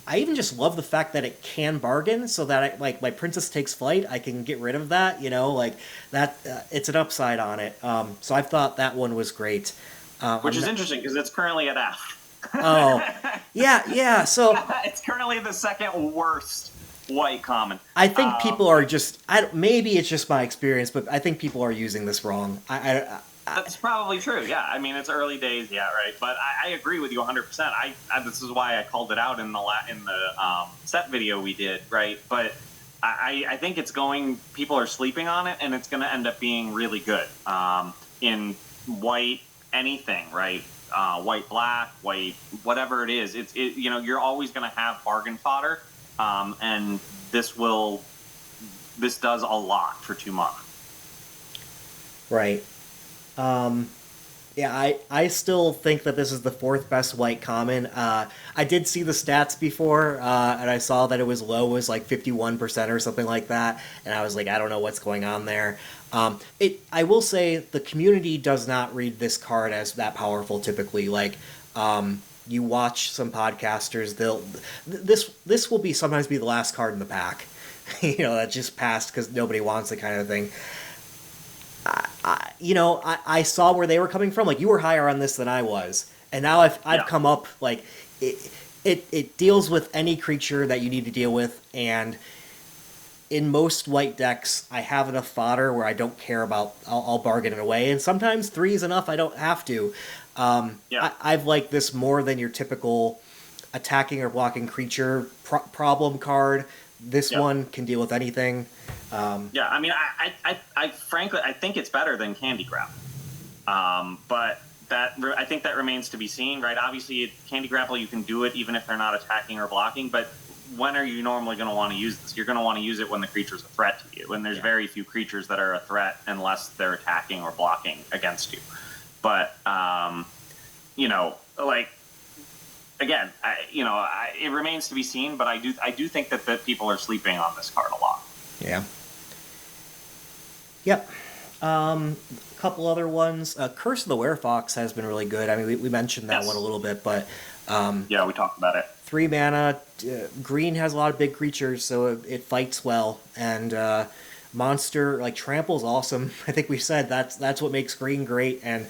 I even just love the fact that it can bargain, so that my Princess Takes Flight, I can get rid of that, like that. It's an upside on it. So I thought that one was great. Which is interesting because it's currently at F. Oh, yeah. So it's currently the second worst white common. I think people are just. Maybe it's just my experience, but I think people are using this wrong. That's probably true. Yeah, I mean it's early days. Yeah, right. But I agree with you 100%. This is why I called it out in the set video we did. Right, but I think people are sleeping on it, and it's going to end up being really good in white anything. Right, white black, white whatever it is. You're always going to have bargain fodder, and this does a lot for 2 mana. Right. Yeah, I still think that this is the 4th best white common. I did see the stats before, and I saw that it was low, was like 51% or something like that, and I was like, I don't know what's going on there. I will say the community does not read this card as that powerful typically. Like, you watch some podcasters, this will sometimes be the last card in the pack, that just passed because nobody wants it kind of thing. I saw where they were coming from. Like, you were higher on this than I was, and now I've come up, like, it deals with any creature that you need to deal with, and in most white decks, I have enough fodder where I don't care about. I'll bargain it away, and sometimes 3 is enough. I don't have to. I've liked this more than your typical attacking or blocking creature problem card. This one can deal with anything. I mean, I frankly, I think it's better than Candy Grapple. But I think that remains to be seen, right? Obviously, Candy Grapple, you can do it even if they're not attacking or blocking, but when are you normally going to want to use this? You're going to want to use it when the creature's a threat to you, and there's very few creatures that are a threat unless they're attacking or blocking against you. But, again, it remains to be seen, but I do think that people are sleeping on this card a lot. Yeah. Yep. A couple other ones. Curse of the Werefox has been really good. I mean, we mentioned that Yes. one a little bit, but Yeah, we talked about it. 3 mana, green has a lot of big creatures, so it fights well. And monster like trample's awesome. I think we said that's what makes green great, and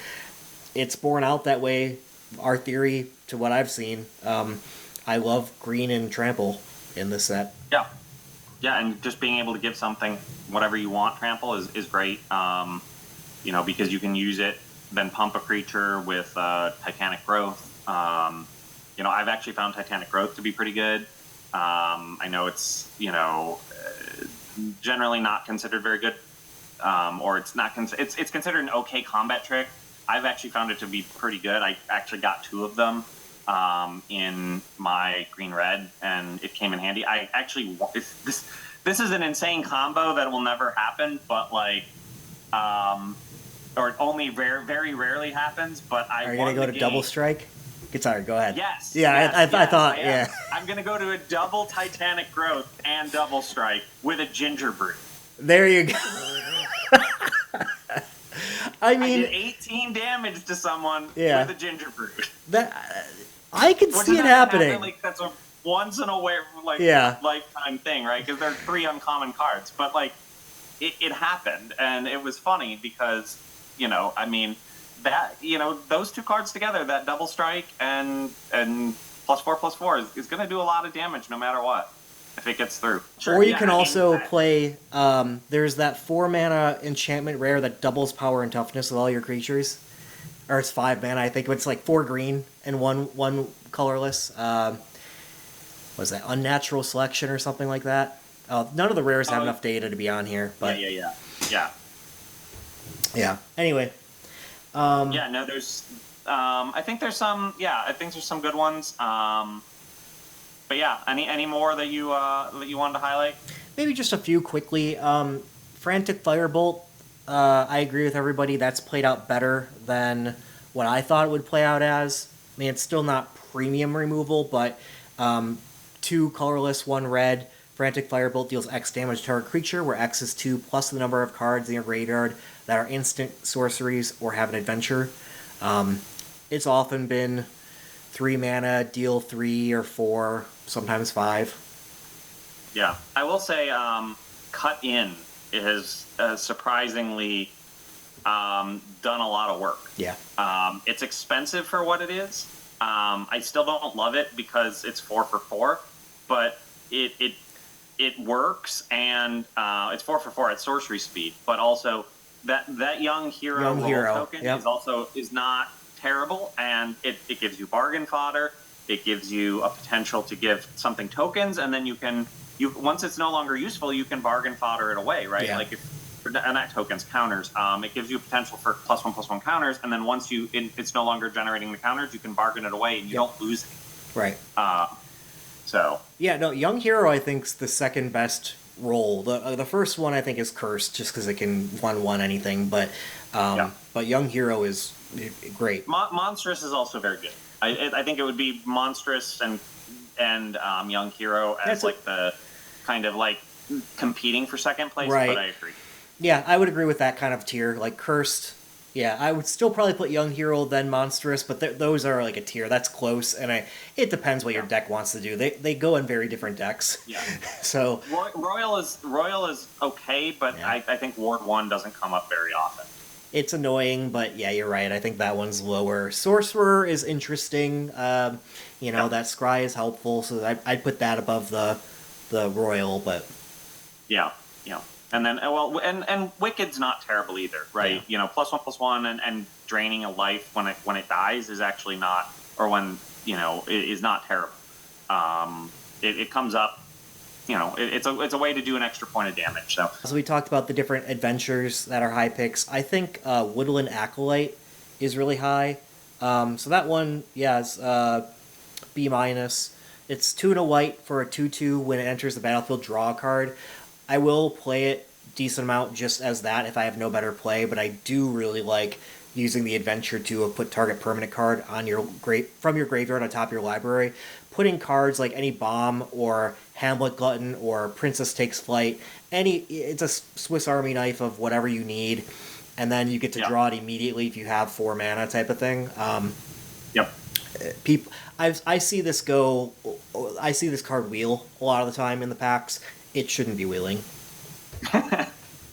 it's borne out that way. Our theory to what I've seen. I love green and trample in this set. Yeah. Yeah, and just being able to give something whatever you want trample is great. Because you can use it, then pump a creature with Titanic Growth. I've actually found Titanic Growth to be pretty good. I know it's generally not considered very good, or it's not. It's considered an okay combat trick. I've actually found it to be pretty good. I actually got 2 of them in my green red, and it came in handy. I actually this is an insane combo that will never happen, but or only very rarely happens. But Are you gonna go to double strike? Sorry, go ahead. Yes. Yeah, yes, I thought. yes. Yeah. I'm gonna go to a double Titanic Growth and double strike with a Ginger Brew. There you go. I mean, I did 18 damage to someone Yeah. with a Ginger Brew. that I can Which see is it not happening. Like, that's a once in a Yeah. lifetime thing, right? Because they're 3 uncommon cards, but it happened, and it was funny because those 2 cards together, that double strike and +4/+4 is going to do a lot of damage no matter what if it gets through. Sure, Or you can also play. There's that 4 mana enchantment rare that doubles power and toughness of all your creatures, or it's 5 mana. I think it's like 4 green and one colorless. Was that Unnatural Selection or something like that? None of the rares have enough data to be on here, but yeah. Anyway. There's. I think there's some. Yeah, I think there's some good ones. But yeah, any more that you wanted to highlight? Maybe just a few quickly. Frantic Firebolt. I agree with everybody. That's played out better than what I thought it would play out as. I mean, it's still not premium removal, but 2 colorless, 1 red. Frantic Firebolt deals X damage to target creature, where X is 2 plus the number of cards in your graveyard that are instant sorceries or have an adventure. It's often been 3 mana, deal 3 or 4, sometimes 5. Yeah, I will say Cut In has surprisingly done a lot of work. Yeah. It's expensive for what it is. I still don't love it because it's 4 for 4, but it works, and it's 4 for 4 at sorcery speed, but also that young hero token is not terrible, and it gives you bargain fodder. It gives you a potential to give something tokens, and then once it's no longer useful, you can bargain fodder it away, right? Yeah. Like and that tokens counters. It gives you potential for +1/+1 counters, and then once it's no longer generating the counters, you can bargain it away, and you don't lose it. Right. So yeah, no, Young Hero I think's the second best role. The first one I think is Cursed, just because it can 1/1 anything, but Young Hero is great. Monstrous is also very good. I think it would be Monstrous and Young Hero as the kind of competing for second place. Right. But I agree. Yeah, I would agree with that kind of tier. Like Cursed, yeah, I would still probably put Young Hero then Monstrous, but those are like a tier that's close, and it depends what your deck wants to do. They go in very different decks. Yeah. So Royal is okay, but I think Ward 1 doesn't come up very often. It's annoying, but yeah, you're right. I think that one's lower. Sorcerer is interesting. That Scry is helpful, so I'd put that above the Royal, but yeah. And then and Wicked's not terrible either, right? Yeah. +1/+1 and draining a life when it dies is actually not, or when it is not terrible. It comes up. It's a way to do an extra point of damage. So we talked about the different adventures that are high picks. I think Woodland Acolyte is really high. So that one, is B-. It's 2 and a white for a 2/2. When it enters the battlefield, draw a card. I will play it decent amount just as that if I have no better play, but I do really like using the adventure to put target permanent card on from your graveyard on top of your library. Putting cards like any bomb or Hamlet Glutton or Princess Takes Flight, it's a Swiss Army knife of whatever you need. and then you get to draw it immediately if you have 4 mana type of thing. Yep. People, I see this go. I see this card wheel a lot of the time in the packs. It shouldn't be wheeling.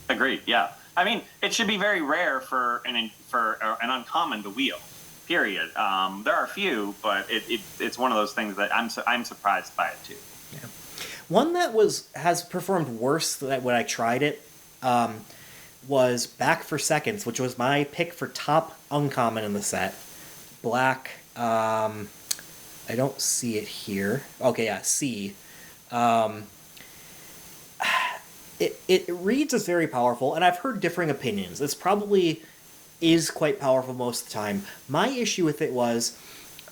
Agreed. Yeah. I mean, it should be very rare for an uncommon to wheel. Period. There are a few, but it's one of those things that I'm surprised by it too. Yeah. One that has performed worse than when I tried it was Back for Seconds, which was my pick for top uncommon in the set. Black. I don't see it here. Okay, yeah, C. It reads as very powerful, and I've heard differing opinions. This probably is quite powerful most of the time. My issue with it was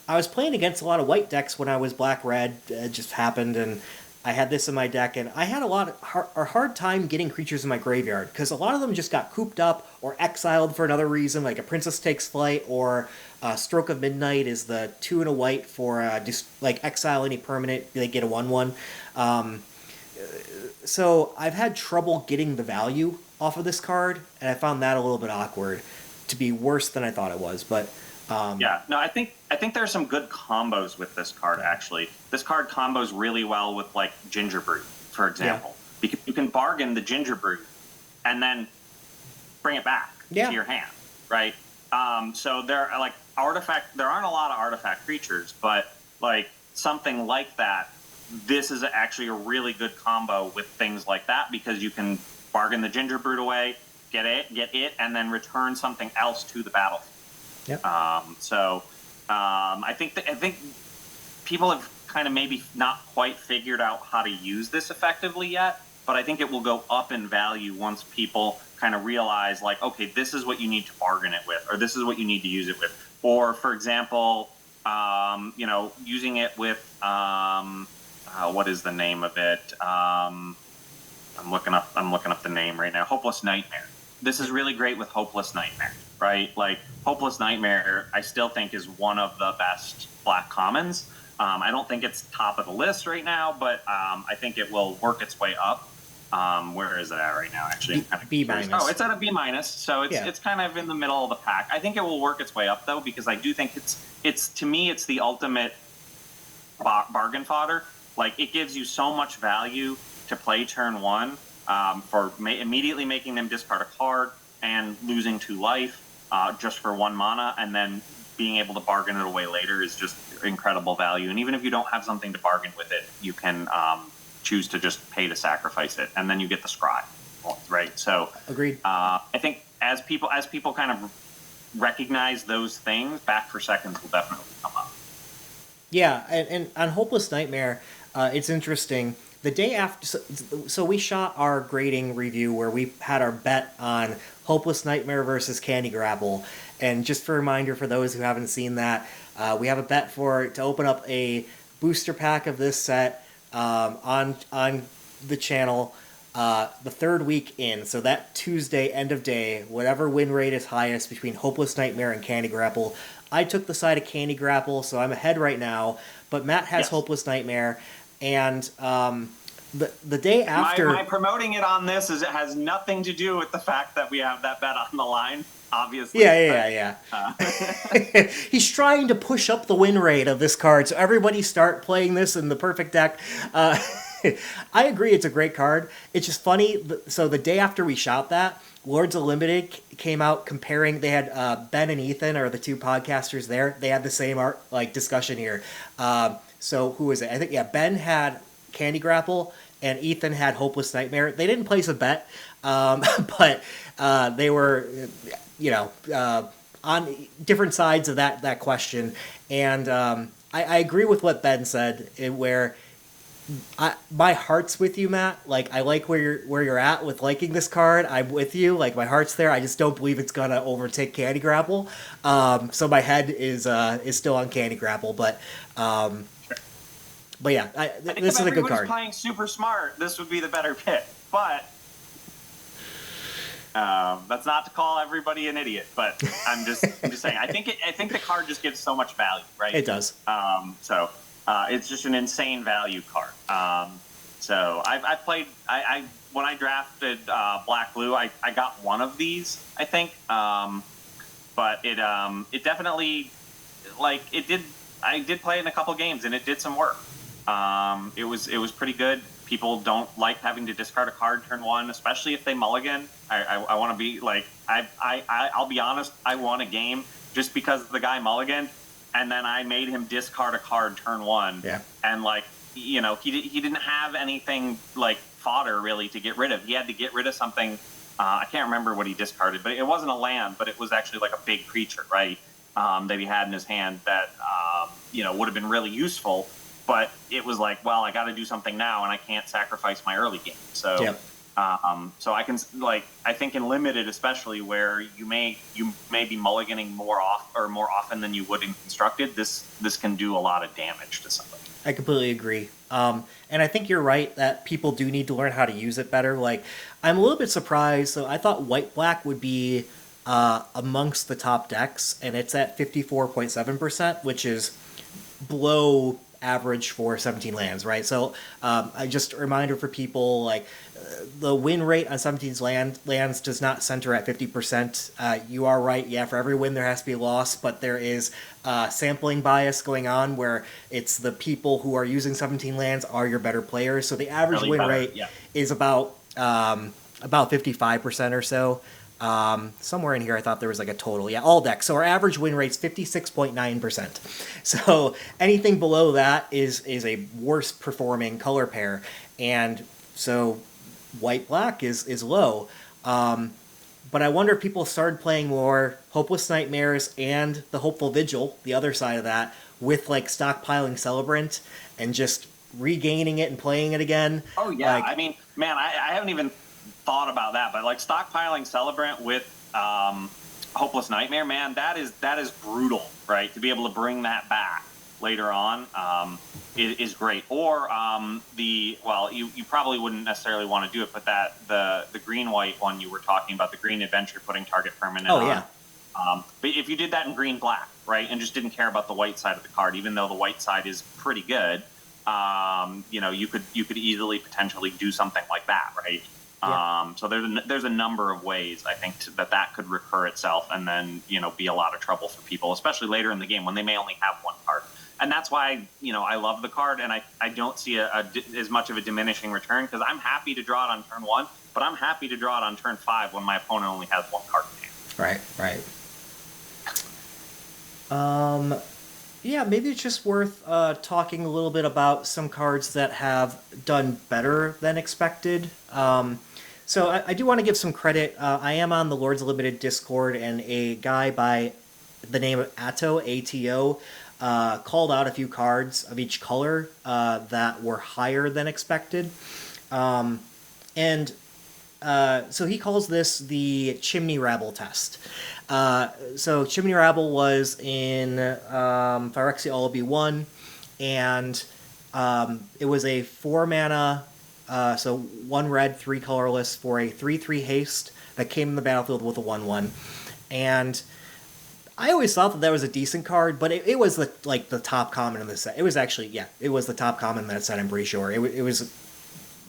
I was playing against a lot of white decks when I was black-red. It just happened, and I had this in my deck, and I had a hard time getting creatures in my graveyard, because a lot of them just got cooped up or exiled for another reason, like a Princess Takes Flight, or Stroke of Midnight is the 2 and a white for just like exile any permanent, they get a 1/1. So I've had trouble getting the value off of this card, and I found that a little bit awkward, to be worse than I thought it was, but... I think there are some good combos with this card, actually. This card combos really well with, like, Ginger Brew, for example. Yeah. Because you can bargain the Ginger Brew and then bring it back to your hand, right? So there are, like, there aren't a lot of artifact creatures, but, like, something like that, this is actually a really good combo with things like that, because you can bargain the Ginger Brew away, get it, and then return something else to the battlefield. Yep. I think people have kind of maybe not quite figured out how to use this effectively yet, but I think it will go up in value once people kind of realize, like, okay, this is what you need to bargain it with, or this is what you need to use it with. Or, for example, using it with, what is the name of it? I'm looking up the name right now. Hopeless Nightmare. This is really great with Hopeless Nightmare, right? Like, Hopeless Nightmare, I still think, is one of the best black commons. I don't think it's top of the list right now, but I think it will work its way up. Where is it at right now? Actually, B minus. Oh, it's at a B minus, so it's kind of in the middle of the pack. I think it will work its way up, though, because I do think it's to me, it's the ultimate bargain fodder. Like, it gives you so much value to play turn 1 for immediately making them discard a card and losing 2 life just for 1 mana, and then being able to bargain it away later is just incredible value. And even if you don't have something to bargain with it, you can choose to just pay to sacrifice it, and then you get the scry, right? So, agreed. I think as people kind of recognize those things, Back for Seconds will definitely come up. Yeah, and on Hopeless Nightmare, it's interesting. The day after, so we shot our grading review where we had our bet on Hopeless Nightmare versus Candy Grapple, and just for a reminder for those who haven't seen that, we have a bet to open up a booster pack of this set on the channel the third week in. So that Tuesday, end of day, whatever win rate is highest between Hopeless Nightmare and Candy Grapple. I took the side of Candy Grapple, so I'm ahead right now, but Matt has Hopeless Nightmare. And the day after... My promoting it on this it has nothing to do with the fact that we have that bet on the line, obviously. Yeah. He's trying to push up the win rate of this card, so everybody start playing this in the perfect deck. I agree, it's a great card. It's just funny. So the day after we shot that, Lords of Limited came out comparing. They had Ben and Ethan are the 2 podcasters there. They had the same discussion here. So who is it? I think Ben had Candy Grapple and Ethan had Hopeless Nightmare. They didn't place a bet, but they were on different sides of that question. And I agree with what Ben said, where my heart's with you, Matt. Like, I like where you're at with liking this card. I'm with you. Like, my heart's there. I just don't believe it's gonna overtake Candy Grapple. So my head is still on Candy Grapple, but yeah, this is a good card. If everybody's playing super smart, this would be the better pick. But that's not to call everybody an idiot. But I'm just saying. I think the card just gives so much value, right? It does. So it's just an insane value card. So I've played. I when I drafted Black Blue, I got one of these, I think. But it definitely, like, it did. I did play it in a couple games, and it did some work. It was pretty good. People don't like having to discard a card turn one, especially if they mulligan. I want to be like, I'll be honest. I won a game just because the guy mulliganed, and then I made him discard a card turn one. Yeah. And like, he didn't have anything like fodder really to get rid of. He had to get rid of something. I can't remember what he discarded, but it wasn't a land, but it was actually like a big creature, right? That he had in his hand that would have been really useful. But it was like, well, I got to do something now, and I can't sacrifice my early game. So, Yep. So I can, like, I think in limited, especially where you may be mulliganing more often than you would in constructed. This can do a lot of damage to somebody. I completely agree. And I think you're right that people do need to learn how to use it better. Like, I'm a little bit surprised. So I thought white-black would be amongst the top decks, and it's at 54.7%, which is below average for 17 lands, right? So just a reminder for people, like, the win rate on 17's lands does not center at 50%. You are right, yeah, for every win there has to be a loss, but there is sampling bias going on where it's the people who are using 17 lands are your better players. So the average win rate is about 55% or so. Somewhere in here I thought there was like a total. Yeah, all decks. So our average win rate's 56.9%. So anything below that is a worse performing color pair. And so white-black is low. But I wonder if people started playing more Hopeless Nightmares and the Hopeful Vigil, the other side of that, with like stockpiling Celebrant and just regaining it and playing it again. Oh yeah, like, I mean, man, I haven't even thought about that, but like stockpiling Celebrant with Hopeless Nightmare, man, that is brutal, right? To be able to bring that back later on is great. Or you probably wouldn't necessarily want to do it, but the green-white one you were talking about, the green adventure, putting target permanent on. Yeah. But if you did that in green-black, right, and just didn't care about the white side of the card, even though the white side is pretty good, you could easily potentially do something like that, right? Yeah. So there's a number of ways I think that could recur itself, and then be a lot of trouble for people, especially later in the game when they may only have one card. And that's why I love the card, and I don't see as much of a diminishing return, because I'm happy to draw it on turn 1, but I'm happy to draw it on turn 5 when my opponent only has one card in hand. Right. Yeah, maybe it's just worth talking a little bit about some cards that have done better than expected. So I do want to give some credit. I am on the Lords Limited Discord, and a guy by the name of Atto, A-T-O, called out a few cards of each color that were higher than expected. So he calls this the Chimney Rabble test. So Chimney Rabble was in Phyrexia Lullaby 1, and it was a 4-mana, so 1 red, 3 colorless, for a 3/3 haste that came in the battlefield with a 1/1. And I always thought that was a decent card, but it was the top common in the set. It was actually, it was the top common in that set, I'm pretty sure. It was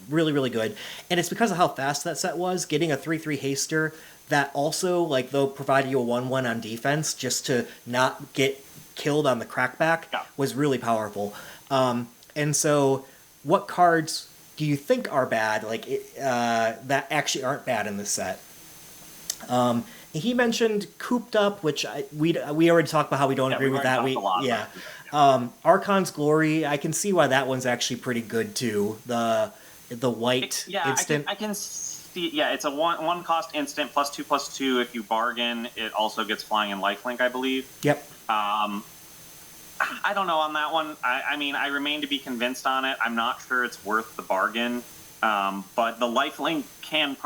really, really good. And it's because of how fast that set was. Getting a 3/3 haster that also, though, provided you a 1/1 on defense just to not get killed on the crackback was really powerful. And so what cards do you think are bad, that actually aren't bad in this set? He mentioned Cooped Up, which we already talked about how we don't agree with that. Archon's Glory, I can see why that one's actually pretty good too. The white instant. I can see. Yeah, it's a one cost instant +2/+2. If you bargain, it also gets flying and lifelink, I believe. Yep. I don't know on that one. I mean, I remain to be convinced on it. I'm not sure it's worth the bargain. But the lifelink can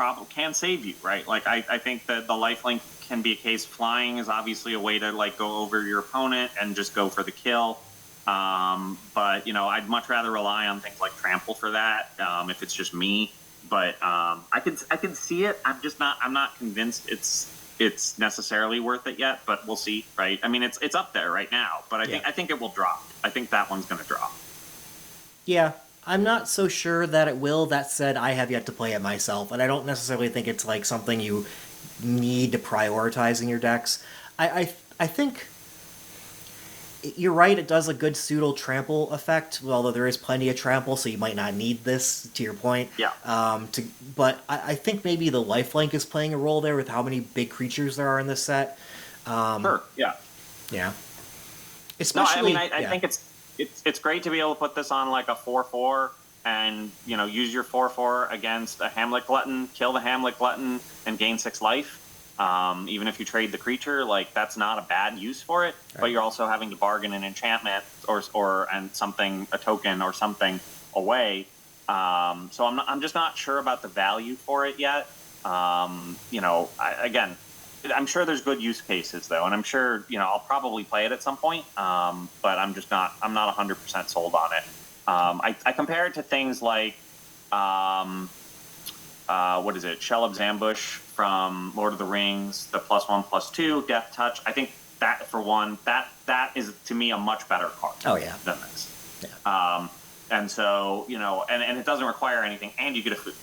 save you, right? I think that the lifelink can be a case. Flying is obviously a way to go over your opponent and just go for the kill. But I'd much rather rely on things like trample for that if it's just me. But I can see it. I'm not convinced it's necessarily worth it yet. But we'll see, right? I mean, it's up there right now. But I think it will drop. I think that one's going to drop. Yeah. I'm not so sure that it will. That said, I have yet to play it myself, and I don't necessarily think it's like something you need to prioritize in your decks. I think you're right. It does a good pseudo trample effect, although there is plenty of trample, so you might not need this. To your point, Yeah. But I think maybe the lifelink is playing a role there with how many big creatures there are in this set. Sure. Yeah. Yeah, No, especially. I think it's great to be able to put this on like a 4/4 and use your 4/4 against a Hamlet Glutton, kill the Hamlet Glutton, and gain 6 life. Even if you trade the creature, like that's not a bad use for it. Right. But you're also having to bargain an enchantment and something, a token or something away. So I'm just not sure about the value for it yet. Again, I'm sure there's good use cases though, and I'm sure I'll probably play it at some point. But I'm not 100% sold on it. I compare it to things like what is it? Shelob's Ambush from Lord of the Rings, the +1/+2 Death Touch. I think that for one, that is to me a much better card. Oh yeah. Than this. Yeah. And so and it doesn't require anything, and you get a food.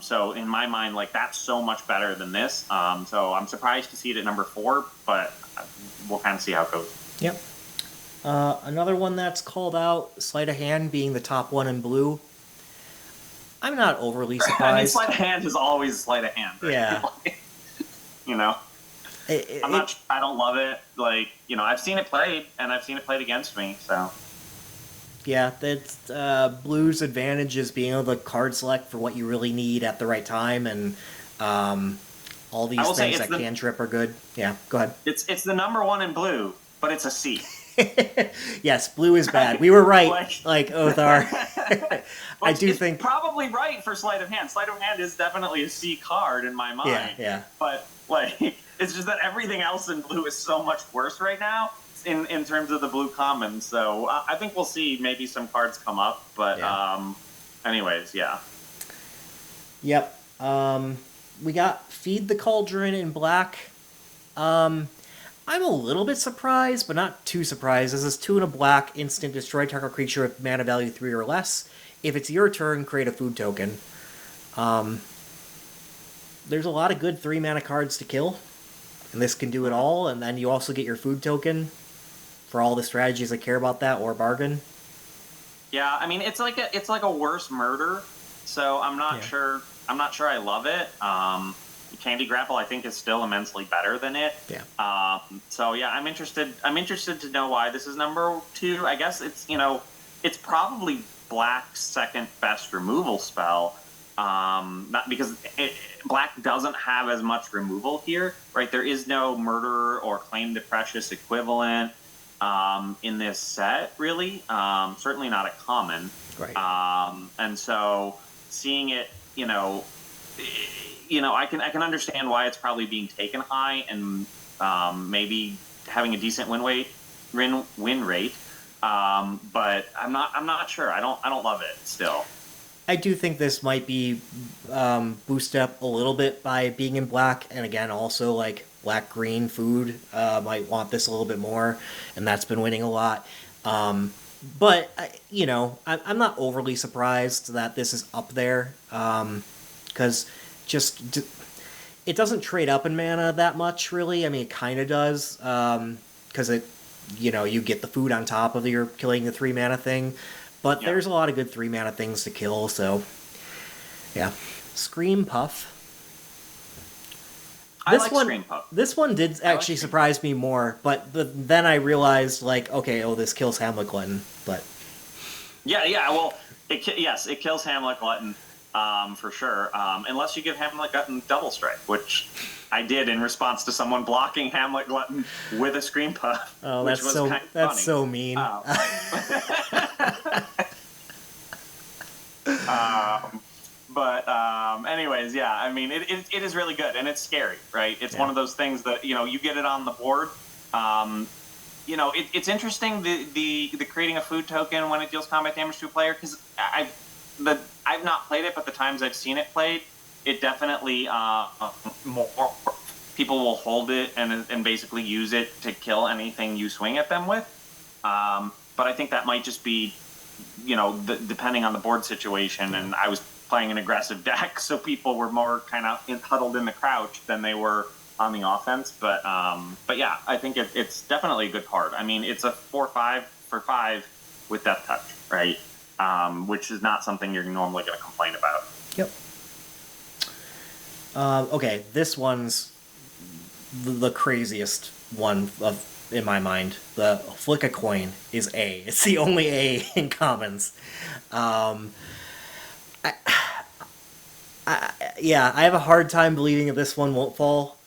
So in my mind, like that's so much better than this. So I'm surprised to see it at number 4, but we'll kind of see how it goes. Yep. Another one that's called out, Sleight of Hand being the top one in blue. I'm not overly surprised. I mean, Sleight of Hand is always Sleight of Hand, right? Yeah. I don't love it. Like, I've seen it played, and I've seen it played against me, so. Yeah, that's blue's advantage is being able to card select for what you really need at the right time, and all these things that cantrip are good. Yeah, go ahead. It's the number 1 in blue, but it's a C. Yes, blue is bad. We were right, like Othar. I do think probably right for Sleight of Hand. Sleight of Hand is definitely a C card in my mind. Yeah. But it's just that everything else in blue is so much worse right now in terms of the blue commons. So I think we'll see maybe some cards come up. But anyways, yeah. Yep. We got Feed the Cauldron in black. I'm a little bit surprised, but not too surprised. This is 2 in a black, instant, destroy target creature with mana value 3 or less. If it's your turn, create a food token. There's a lot of good 3 mana cards to kill, and this can do it all, and then you also get your food token for all the strategies that care about that, or bargain. Yeah, I mean, it's like a worse murder, so I'm not sure I love it. Candy Grapple, I think, is still immensely better than it. Yeah. So yeah, I'm interested to know why this is number 2. I guess it's probably Black's second best removal spell. Not because Black doesn't have as much removal here, right? There is no Murderer or Claim the Precious equivalent in this set, really. Certainly not a common. Right. And so seeing it, I can understand why it's probably being taken high and maybe having a decent win rate. But I'm not sure. I don't love it still. I do think this might be boosted up a little bit by being in black, and again, also like black-green food might want this a little bit more, and that's been winning a lot. But I'm not overly surprised that this is up there, because it doesn't trade up in mana that much, really. I mean, it kind of does, because you get the food on top of your killing the 3 mana thing. But there's a lot of good 3 mana things to kill, so yeah. Scream Puff. I like Scream Puff. This one did actually surprise me more, but then I realized, this kills Hamlet Glutton. But yeah. Well, it kills Hamlet Glutton for sure. Unless you give Hamlet Glutton Double Strike, which I did in response to someone blocking Hamlet Glutton with a Scream Puff. Oh, which was kind of funny. So mean. Anyways, yeah. I mean, it is really good, and it's scary, right? It's one of those things that you get it on the board. It's interesting the creating a food token when it deals combat damage to a player, because I've not played it, but the times I've seen it played, it definitely more people will hold it and basically use it to kill anything you swing at them with. But I think that might just be depending on the board situation, and I was playing an aggressive deck, so people were more kind of huddled in the crouch than they were on the offense. But yeah, I think it's definitely a good card. I mean, it's a 4/5 for 5 with Death Touch, right? Which is not something you're normally going to complain about. Yep. Okay, this one's the craziest one in my mind. The Flick a Coin is A. It's the only A in commons. Yeah, I have a hard time believing that this one won't fall.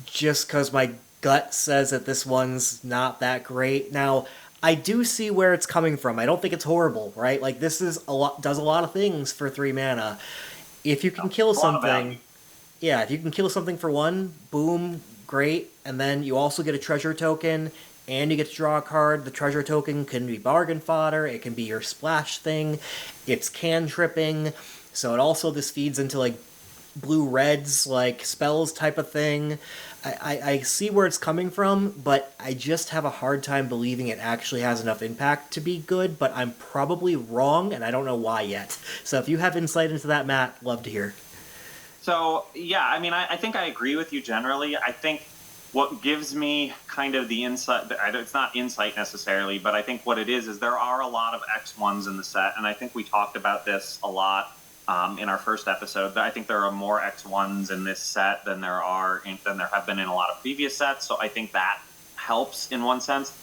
Just because my gut says that this one's not that great. Now, I do see where it's coming from. I don't think it's horrible, right? Like, this is does a lot of things for 3 mana. If you can kill something, yeah, if you can kill something for 1, boom, great. And then you also get a treasure token, and you get to draw a card. The treasure token can be bargain fodder. It can be your splash thing. It's cantripping. So it also this feeds into like blue-reds, like spells type of thing. I see where it's coming from, but I just have a hard time believing it actually has enough impact to be good, but I'm probably wrong, and I don't know why yet. So if you have insight into that, Matt, love to hear. So, yeah, I mean, I think I agree with you generally. I think what gives me kind of the insight, it's not insight necessarily, but I think what it is there are a lot of X1s in the set, and I think we talked about this a lot in our first episode. I think there are more X1s in this set than there have been in a lot of previous sets, so I think that helps in one sense.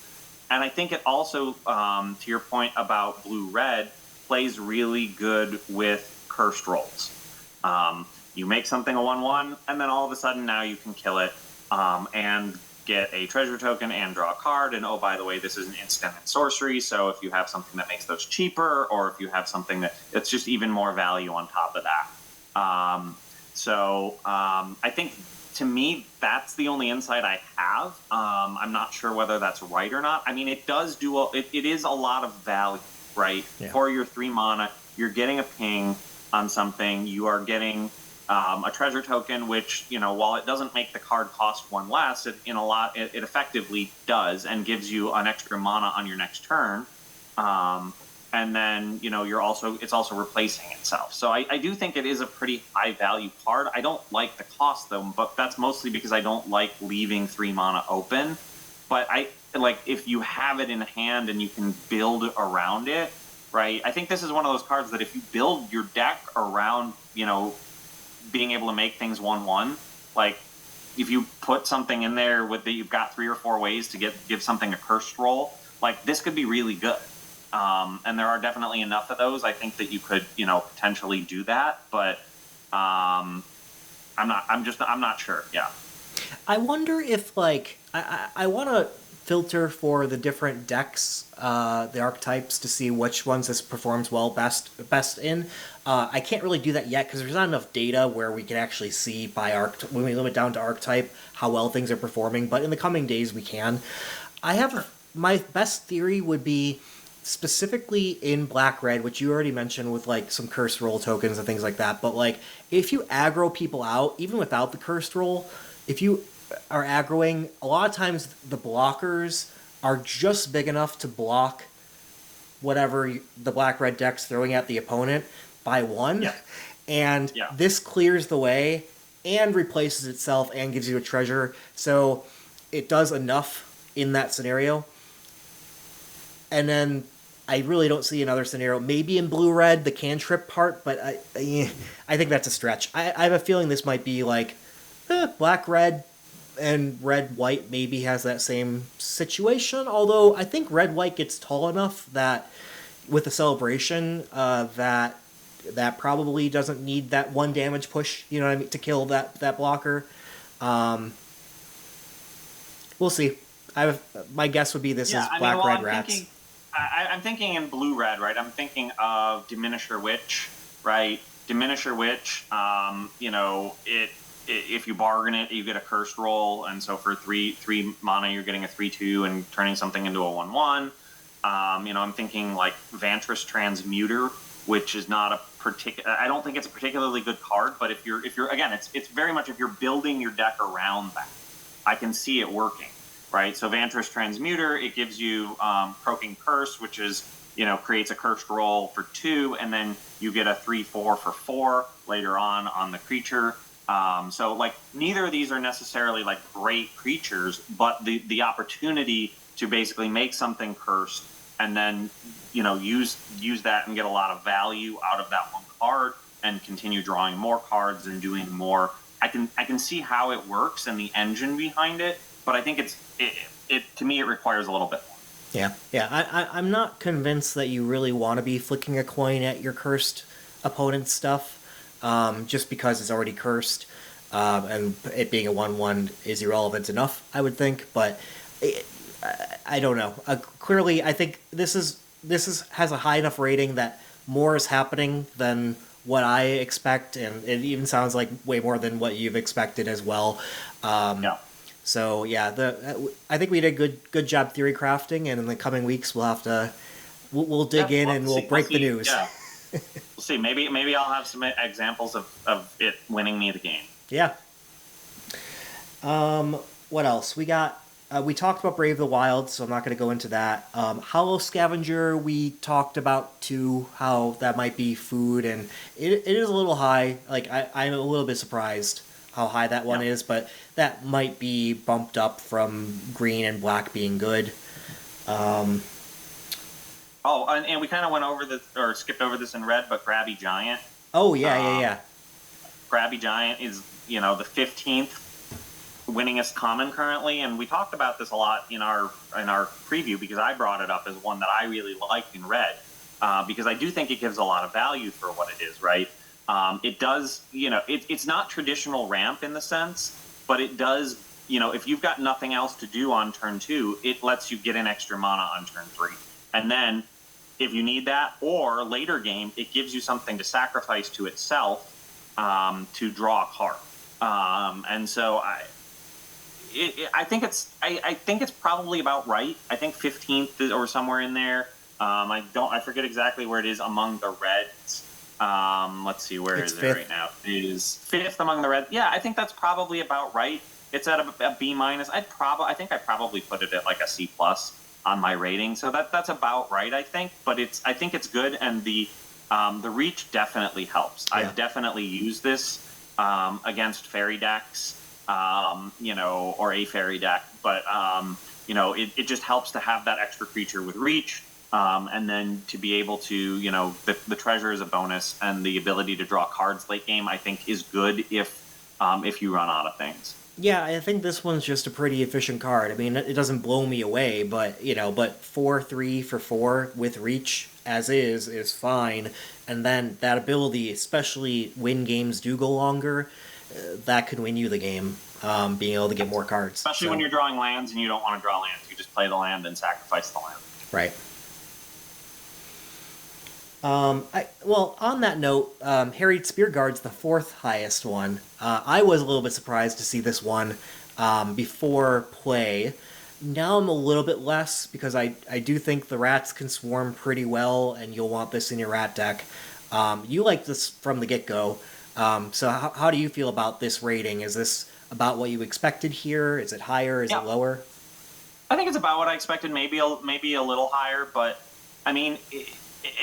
And I think it also, to your point about blue-red, plays really good with cursed rolls. You make something a 1/1, and then all of a sudden now you can kill it and get a treasure token and draw a card. And oh, by the way, this is an instant and sorcery, so if you have something that makes those cheaper, or if you have something that's just even more value on top of that. I think, to me, that's the only insight I have. I'm not sure whether that's right or not. I mean, it does do it is a lot of value, right? Yeah. For your 3 mana, you're getting a ping on something. You are getting a treasure token, which, while it doesn't make the card cost 1 less, it effectively does, and gives you an extra mana on your next turn. And then, it's also replacing itself. So I do think it is a pretty high value card. I don't like the cost though, but that's mostly because I don't like leaving 3 mana open. But if you have it in hand and you can build around it, right? I think this is one of those cards that if you build your deck around, being able to make things 1/1, like if you put something in there with that, you've got 3 or 4 ways to give something a cursed roll, like this could be really good. And there are definitely enough of those, I think, that you could, potentially do that. But I'm not sure. Yeah. I wonder if I want to filter for the different decks, the archetypes, to see which ones this performs best in. I can't really do that yet because there's not enough data where we can actually see when we limit down to archetype how well things are performing. But in the coming days we can. My best theory would be specifically in black-red, which you already mentioned with some cursed roll tokens and things like that. But if you aggro people out, even without the cursed roll, if you are aggroing, a lot of times the blockers are just big enough to block whatever the black-red deck's throwing at the opponent by 1. Yeah. And this clears the way and replaces itself and gives you a treasure. So it does enough in that scenario. And then I really don't see another scenario. Maybe in blue-red, the cantrip part, but I think that's a stretch. I have a feeling this might be black-red, and red-white maybe has that same situation, although I think red-white gets tall enough that with the celebration that probably doesn't need that 1 damage push, to kill that blocker. We'll see. My guess would be this is black-red rats. I'm thinking in blue-red, right? I'm thinking of Diminisher Witch, right? Diminisher Witch, if you bargain it, you get a cursed roll, and so for 3 mana, you're getting a 3/2 and turning something into a 1/1. I'm thinking Vantress Transmuter, which is not a particular. I don't think it's a particularly good card, but if you're again, it's very much if you're building your deck around that, I can see it working, right? So Vantress Transmuter, it gives you Croaking Curse, which is creates a cursed roll for 2, and then you get a 3/4 for 4 later on the creature. So like neither of these are necessarily like great creatures, but the opportunity to basically make something cursed and then use that and get a lot of value out of that one card and continue drawing more cards and doing more. I can see how it works and the engine behind it, but I think it to me it requires a little bit more. I'm not convinced that you really want to be flicking a coin at your cursed opponent's stuff, just because it's already cursed, and it being a 1/1 is irrelevant enough, I would think. But I don't know. Clearly, I think this has a high enough rating that more is happening than what I expect, and it even sounds like way more than what you've expected as well. Yeah. So yeah, I think we did a good job theory crafting, and in the coming weeks we'll dig in and we'll break the news. Yeah. We'll see. Maybe I'll have some examples of it winning me the game. Yeah. What else we got? We talked about Brave the Wild, so I'm not going to go into that. Hollow Scavenger, we talked about too, how that might be food, and it is a little high. Like I'm a little bit surprised how high that one is, but that might be bumped up from green and black being good. And we kind of went over or skipped over this in red, but Grabby Giant. Oh yeah. Grabby Giant is the 15th winningest common currently, and we talked about this a lot in our preview because I brought it up as one that I really liked in red, because I do think it gives a lot of value for what it is, right? It does, it's not traditional ramp in the sense, but it does, if you've got nothing else to do on turn 2, it lets you get an extra mana on turn 3. And then if you need that, or later game, it gives you something to sacrifice to itself to draw a card. And so I think it's probably about right. I think 15th or somewhere in there. I forget exactly where it is among the reds. Let's see, where is it right now? It is 5th among the reds. Yeah, I think that's probably about right. It's at a B-. I think I probably put it at like a C+ on my rating. So that's about right, I think. But I think it's good, and the reach definitely helps. Yeah. I've definitely used this against fairy decks. Or a fairy deck, but it just helps to have that extra creature with reach, and then to be able to, the treasure is a bonus, and the ability to draw cards late game, I think, is good if you run out of things. Yeah, I think this one's just a pretty efficient card. I mean, it doesn't blow me away, but 4/3 for 4 with reach as is fine, and then that ability, especially when games do go longer, that could win you the game, being able to get more cards. Especially when you're drawing lands and you don't want to draw lands. You just play the land and sacrifice the land. Right. On that note, Harried Spearguard's the 4th highest one. I was a little bit surprised to see this one before play. Now I'm a little bit less, because I do think the rats can swarm pretty well, and you'll want this in your rat deck. You like this from the get-go. So how do you feel about this rating? Is this about what you expected here? Is it higher? Is it lower? I think it's about what I expected, maybe a little higher, but I mean,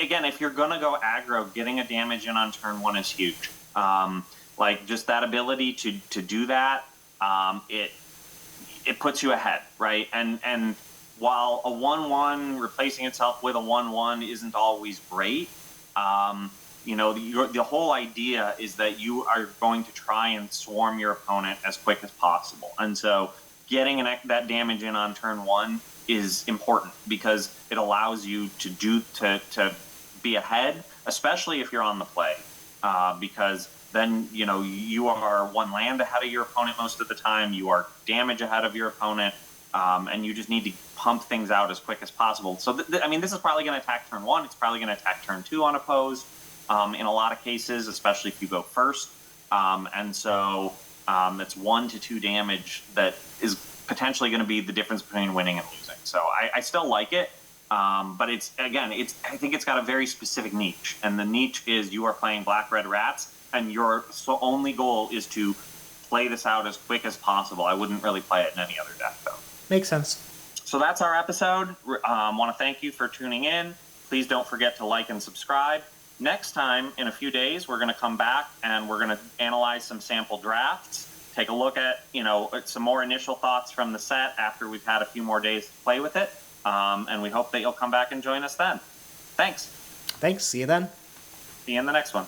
again, if you're gonna go aggro, getting a damage in on turn 1 is huge. Like just that ability to do that, it puts you ahead, right? And while a 1/1 replacing itself with a 1/1 isn't always great, the whole idea is that you are going to try and swarm your opponent as quick as possible. And so getting that damage in on turn 1 is important, because it allows you to be ahead, especially if you're on the play, because then you are 1 land ahead of your opponent most of the time. You are damage ahead of your opponent, and you just need to pump things out as quick as possible. So this is probably going to attack turn 1. It's probably going to attack turn 2 unopposed. In a lot of cases, especially if you go first. And so it's 1 to 2 damage that is potentially going to be the difference between winning and losing. So I still like it, but I think it's got a very specific niche. And the niche is you are playing black-red rats, and your only goal is to play this out as quick as possible. I wouldn't really play it in any other deck, though. Makes sense. So that's our episode. Want to thank you for tuning in. Please don't forget to like and subscribe. Next time, in a few days, we're going to come back and we're going to analyze some sample drafts, take a look at, some more initial thoughts from the set after we've had a few more days to play with it. And we hope that you'll come back and join us then. Thanks. Thanks. See you then. See you in the next one.